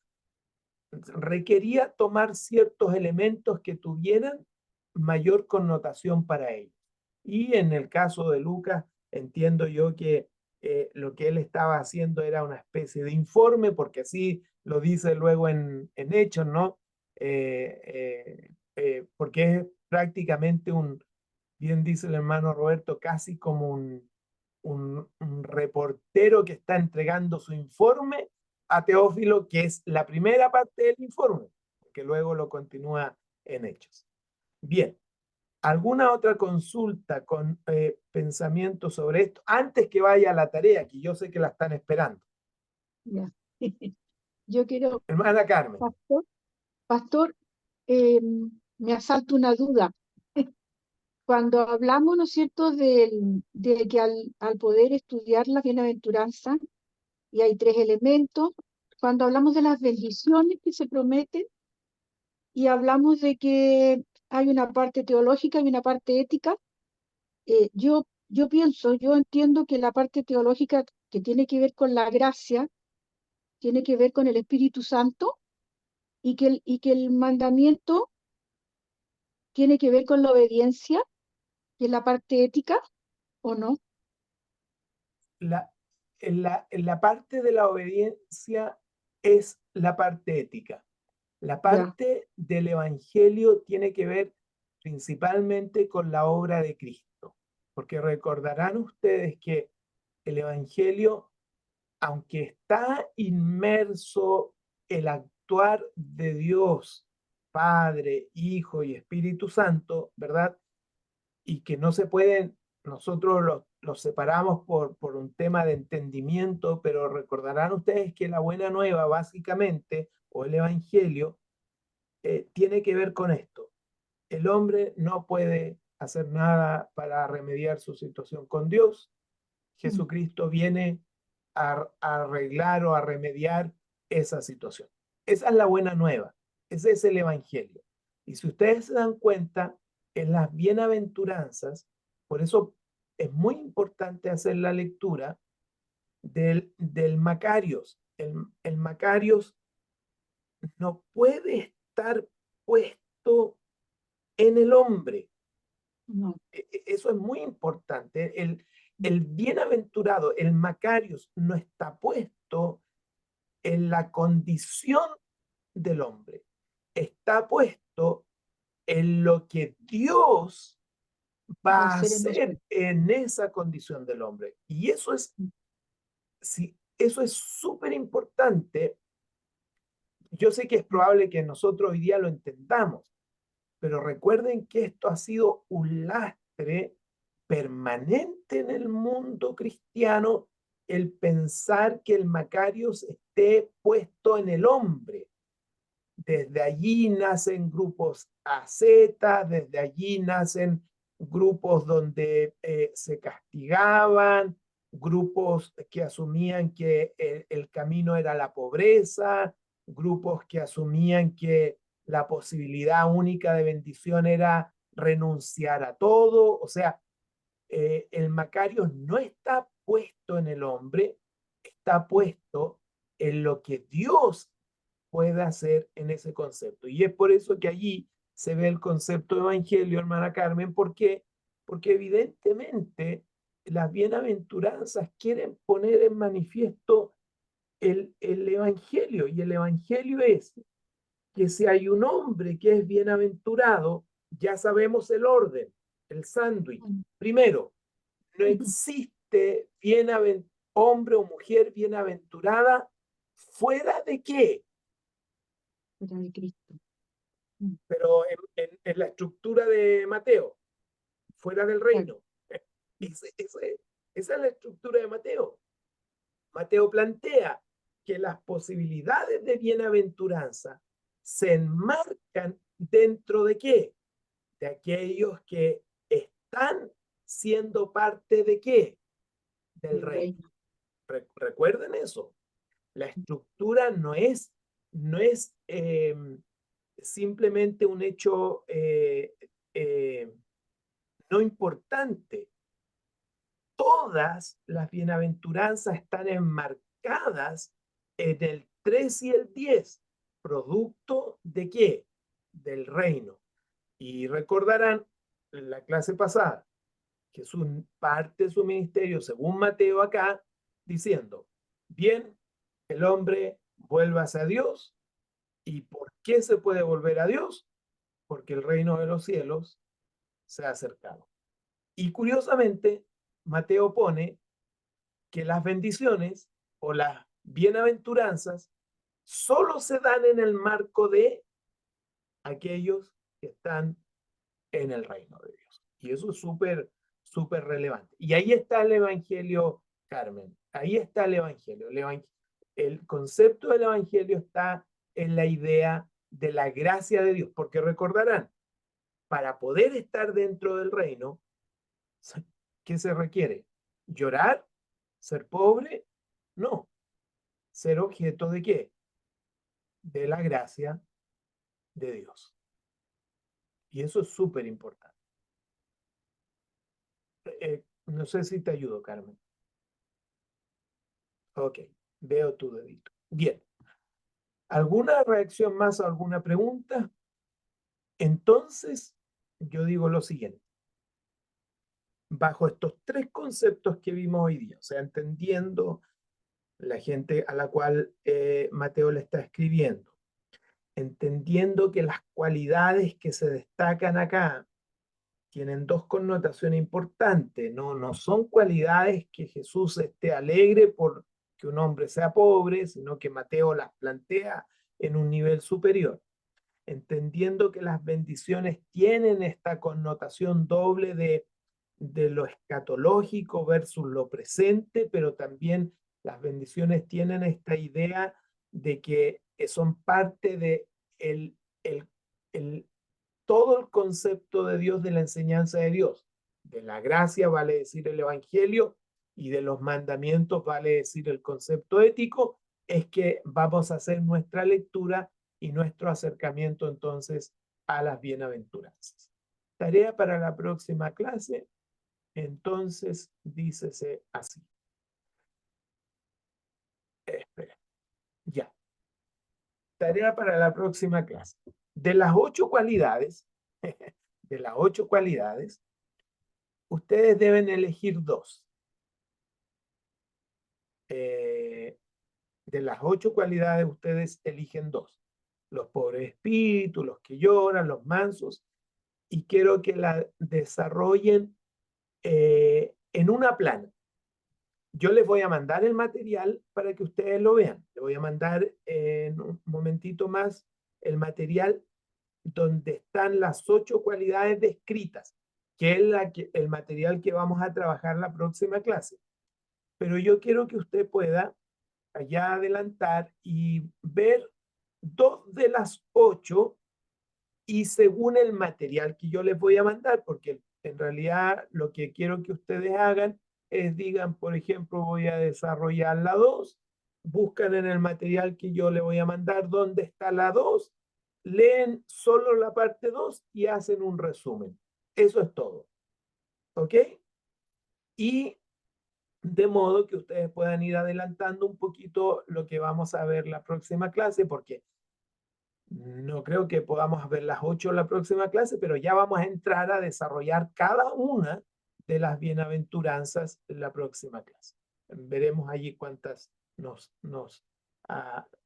requería tomar ciertos elementos que tuvieran mayor connotación para ellos. Y en el caso de Lucas, entiendo yo que lo que él estaba haciendo era una especie de informe, porque así lo dice luego en Hechos, ¿no? Porque es prácticamente bien dice el hermano Roberto, casi como un reportero que está entregando su informe a Teófilo, que es la primera parte del informe, que luego lo continúa en Hechos. Bien, ¿alguna otra consulta con pensamiento sobre esto? Antes que vaya a la tarea, que yo sé que la están esperando. Ya. Yo quiero, Hermana Carmen, pastor, me asalta una duda. Cuando hablamos, ¿no es cierto?, de que al poder estudiar la bienaventuranza, y hay 3 elementos, cuando hablamos de las bendiciones que se prometen, y hablamos de que hay una parte teológica y una parte ética, yo entiendo que la parte teológica que tiene que ver con la gracia, tiene que ver con el Espíritu Santo, y que el mandamiento tiene que ver con la obediencia, que es la parte ética, ¿o no? en la parte de la obediencia es la parte ética. La Ya, parte del Evangelio tiene que ver principalmente con la obra de Cristo, porque recordarán ustedes que el Evangelio, aunque está inmerso el actuar de Dios, Padre, Hijo y Espíritu Santo, ¿verdad? Y que no se pueden, nosotros los separamos por un tema de entendimiento, pero recordarán ustedes que la buena nueva básicamente, o el Evangelio, tiene que ver con esto. El hombre no puede hacer nada para remediar su situación con Dios. Jesucristo viene a arreglar o a remediar esa situación. Esa es la buena nueva. Ese es el Evangelio. Y si ustedes se dan cuenta, en las bienaventuranzas, por eso es muy importante hacer la lectura del Macarios. El Macarios no puede estar puesto en el hombre. no, Eso es muy importante. El bienaventurado, el Macarios, no está puesto en la condición del hombre. Está puesto en lo que Dios va va a a ser en hacer nosotros. en esa condición del hombre. Y eso es, sí, eso es súper importante. Yo sé que es probable que nosotros hoy día lo entendamos, pero recuerden que esto ha sido un lastre permanente en el mundo cristiano, el pensar que el Macarios esté puesto en el hombre. Desde allí nacen grupos AZ, desde allí nacen grupos donde se castigaban, grupos que asumían que el camino era la pobreza, grupos que asumían que la posibilidad única de bendición era renunciar a todo. O sea, el Macario no está puesto en el hombre, está puesto en lo que Dios puede hacer en ese concepto. Y es por eso que allí se ve el concepto de evangelio, hermana Carmen. ¿Por qué? Porque evidentemente las bienaventuranzas quieren poner en manifiesto el evangelio. Y el evangelio es que si hay un hombre que es bienaventurado, ya sabemos el orden, el sándwich. Primero, no existe hombre o mujer bienaventurada fuera de qué, Fuera de Cristo. pero en la estructura de Mateo, fuera del Claro. reino. Esa es la estructura de Mateo. Mateo plantea que las posibilidades de bienaventuranza se enmarcan dentro de qué? De aquellos que están siendo parte de qué? Del Del reino. reino. Recuerden eso. La estructura no es simplemente un hecho no importante. Todas las bienaventuranzas están enmarcadas en el 3 y el 10, producto de qué? Del reino. Y recordarán en la clase pasada que es parte de su ministerio, según Mateo acá, diciendo, bien, el hombre vuelva hacia Dios. ¿Y por qué se puede volver a Dios? Porque el reino de los cielos se ha acercado. Y curiosamente, Mateo pone que las bendiciones o las bienaventuranzas solo se dan en el marco de aquellos que están en el reino de Dios. Y eso es súper, súper relevante. Y ahí está el Evangelio, Carmen. Ahí está el Evangelio. El concepto del Evangelio está en la idea de la gracia de Dios. Porque recordarán, para poder estar dentro del reino, ¿qué se requiere? ¿Llorar? ¿Ser pobre? No. ¿Ser objeto de qué? De la gracia de Dios. Y eso es súper importante. No sé si te ayudo, Carmen. Ok, veo tu dedito. Bien. ¿Alguna reacción más o alguna pregunta? Entonces, yo digo lo siguiente. Bajo estos tres conceptos que vimos hoy día, o sea, entendiendo la gente a la cual Mateo le está escribiendo, entendiendo que las cualidades que se destacan acá tienen dos connotaciones importantes, no son cualidades que Jesús esté alegre por que un hombre sea pobre, sino que Mateo las plantea en un nivel superior, entendiendo que las bendiciones tienen esta connotación doble de lo escatológico versus lo presente, pero también las bendiciones tienen esta idea de que son parte de el, el, el, todo el concepto de Dios, de la enseñanza de Dios. De la gracia vale decir el evangelio y de los mandamientos vale decir el concepto ético, es que vamos a hacer nuestra lectura y nuestro acercamiento entonces a las bienaventuranzas. Tarea para la próxima clase, entonces dícese así. Espera, ya. Tarea para la próxima clase. De las 8 cualidades, de las 8 cualidades, ustedes deben elegir 2. De las 8 cualidades, ustedes eligen 2. Los pobres espíritus, los que lloran, los mansos, y quiero que la desarrollen en una plana. Yo les voy a mandar el material para que ustedes lo vean. Les voy a mandar en un momentito más el material donde están las 8 cualidades descritas, que es el material que vamos a trabajar la próxima clase. Pero yo quiero que usted pueda allá adelantar y ver 2 de las 8 y según el material que yo les voy a mandar, porque en realidad lo que quiero que ustedes hagan es, digan, por ejemplo, voy a desarrollar la 2, buscan en el material que yo les voy a mandar dónde está la 2, leen solo la parte 2 y hacen un resumen. Eso es todo. ¿Ok? Y de modo que ustedes puedan ir adelantando un poquito lo que vamos a ver la próxima clase, porque no creo que podamos ver las 8 la próxima clase, pero ya vamos a entrar a desarrollar cada una de las bienaventuranzas en la próxima clase. Veremos allí cuántas nos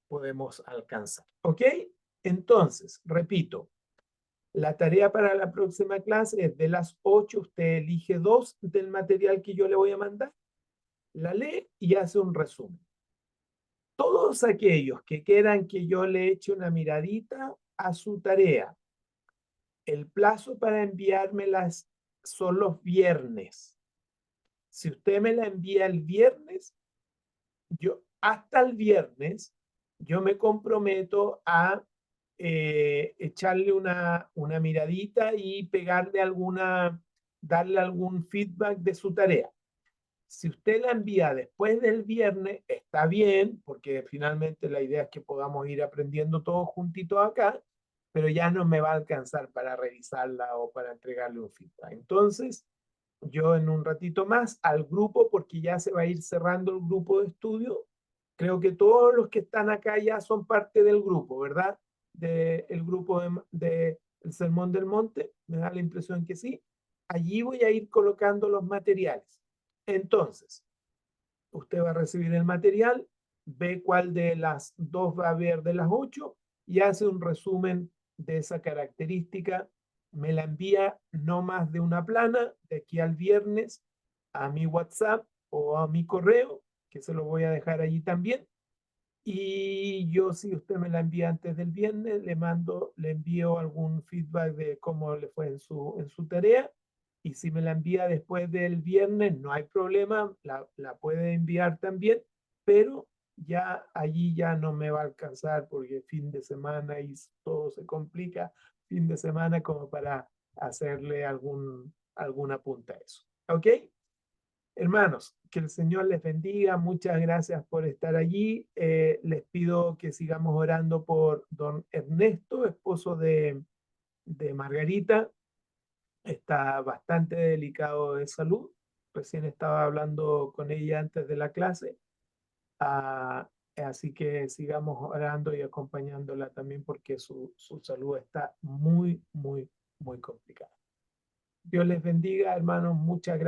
podemos alcanzar. ¿Ok? Entonces, repito, la tarea para la próxima clase es de las 8, usted elige 2 del material que yo le voy a mandar, la lee y hace un resumen. Todos aquellos que quieran que yo le eche una miradita a su tarea, el plazo para enviármelas son los viernes. Si usted me la envía el viernes, hasta el viernes, yo me comprometo a echarle una miradita y darle algún feedback de su tarea. Si usted la envía después del viernes, está bien, porque finalmente la idea es que podamos ir aprendiendo todos juntitos acá, pero ya no me va a alcanzar para revisarla o para entregarle un feedback. Entonces, yo en un ratito más al grupo, porque ya se va a ir cerrando el grupo de estudio. Creo que todos los que están acá ya son parte del grupo, ¿verdad? Del grupo de el Sermón del Monte, me da la impresión que sí. Allí voy a ir colocando los materiales. Entonces, usted va a recibir el material, ve cuál de las 2 va a ver de las 8 y hace un resumen de esa característica me la envía no más de una plana de aquí al viernes a mi WhatsApp o a mi correo, que se lo voy a dejar allí también. Y yo, si usted me la envía antes del viernes, le envío algún feedback de cómo le fue en su tarea. Y si me la envía después del viernes, no hay problema, la puede enviar también, pero ya allí ya no me va a alcanzar porque fin de semana y todo se complica, fin de semana como para hacerle algún apunte a eso. ¿Ok? Hermanos, que el Señor les bendiga. Muchas gracias por estar allí. Les pido que sigamos orando por don Ernesto, esposo de Margarita. Está bastante delicado de salud. Recién estaba hablando con ella antes de la clase. Así que sigamos orando y acompañándola también porque su salud está muy, muy, muy complicada. Dios les bendiga, hermanos. Muchas gracias.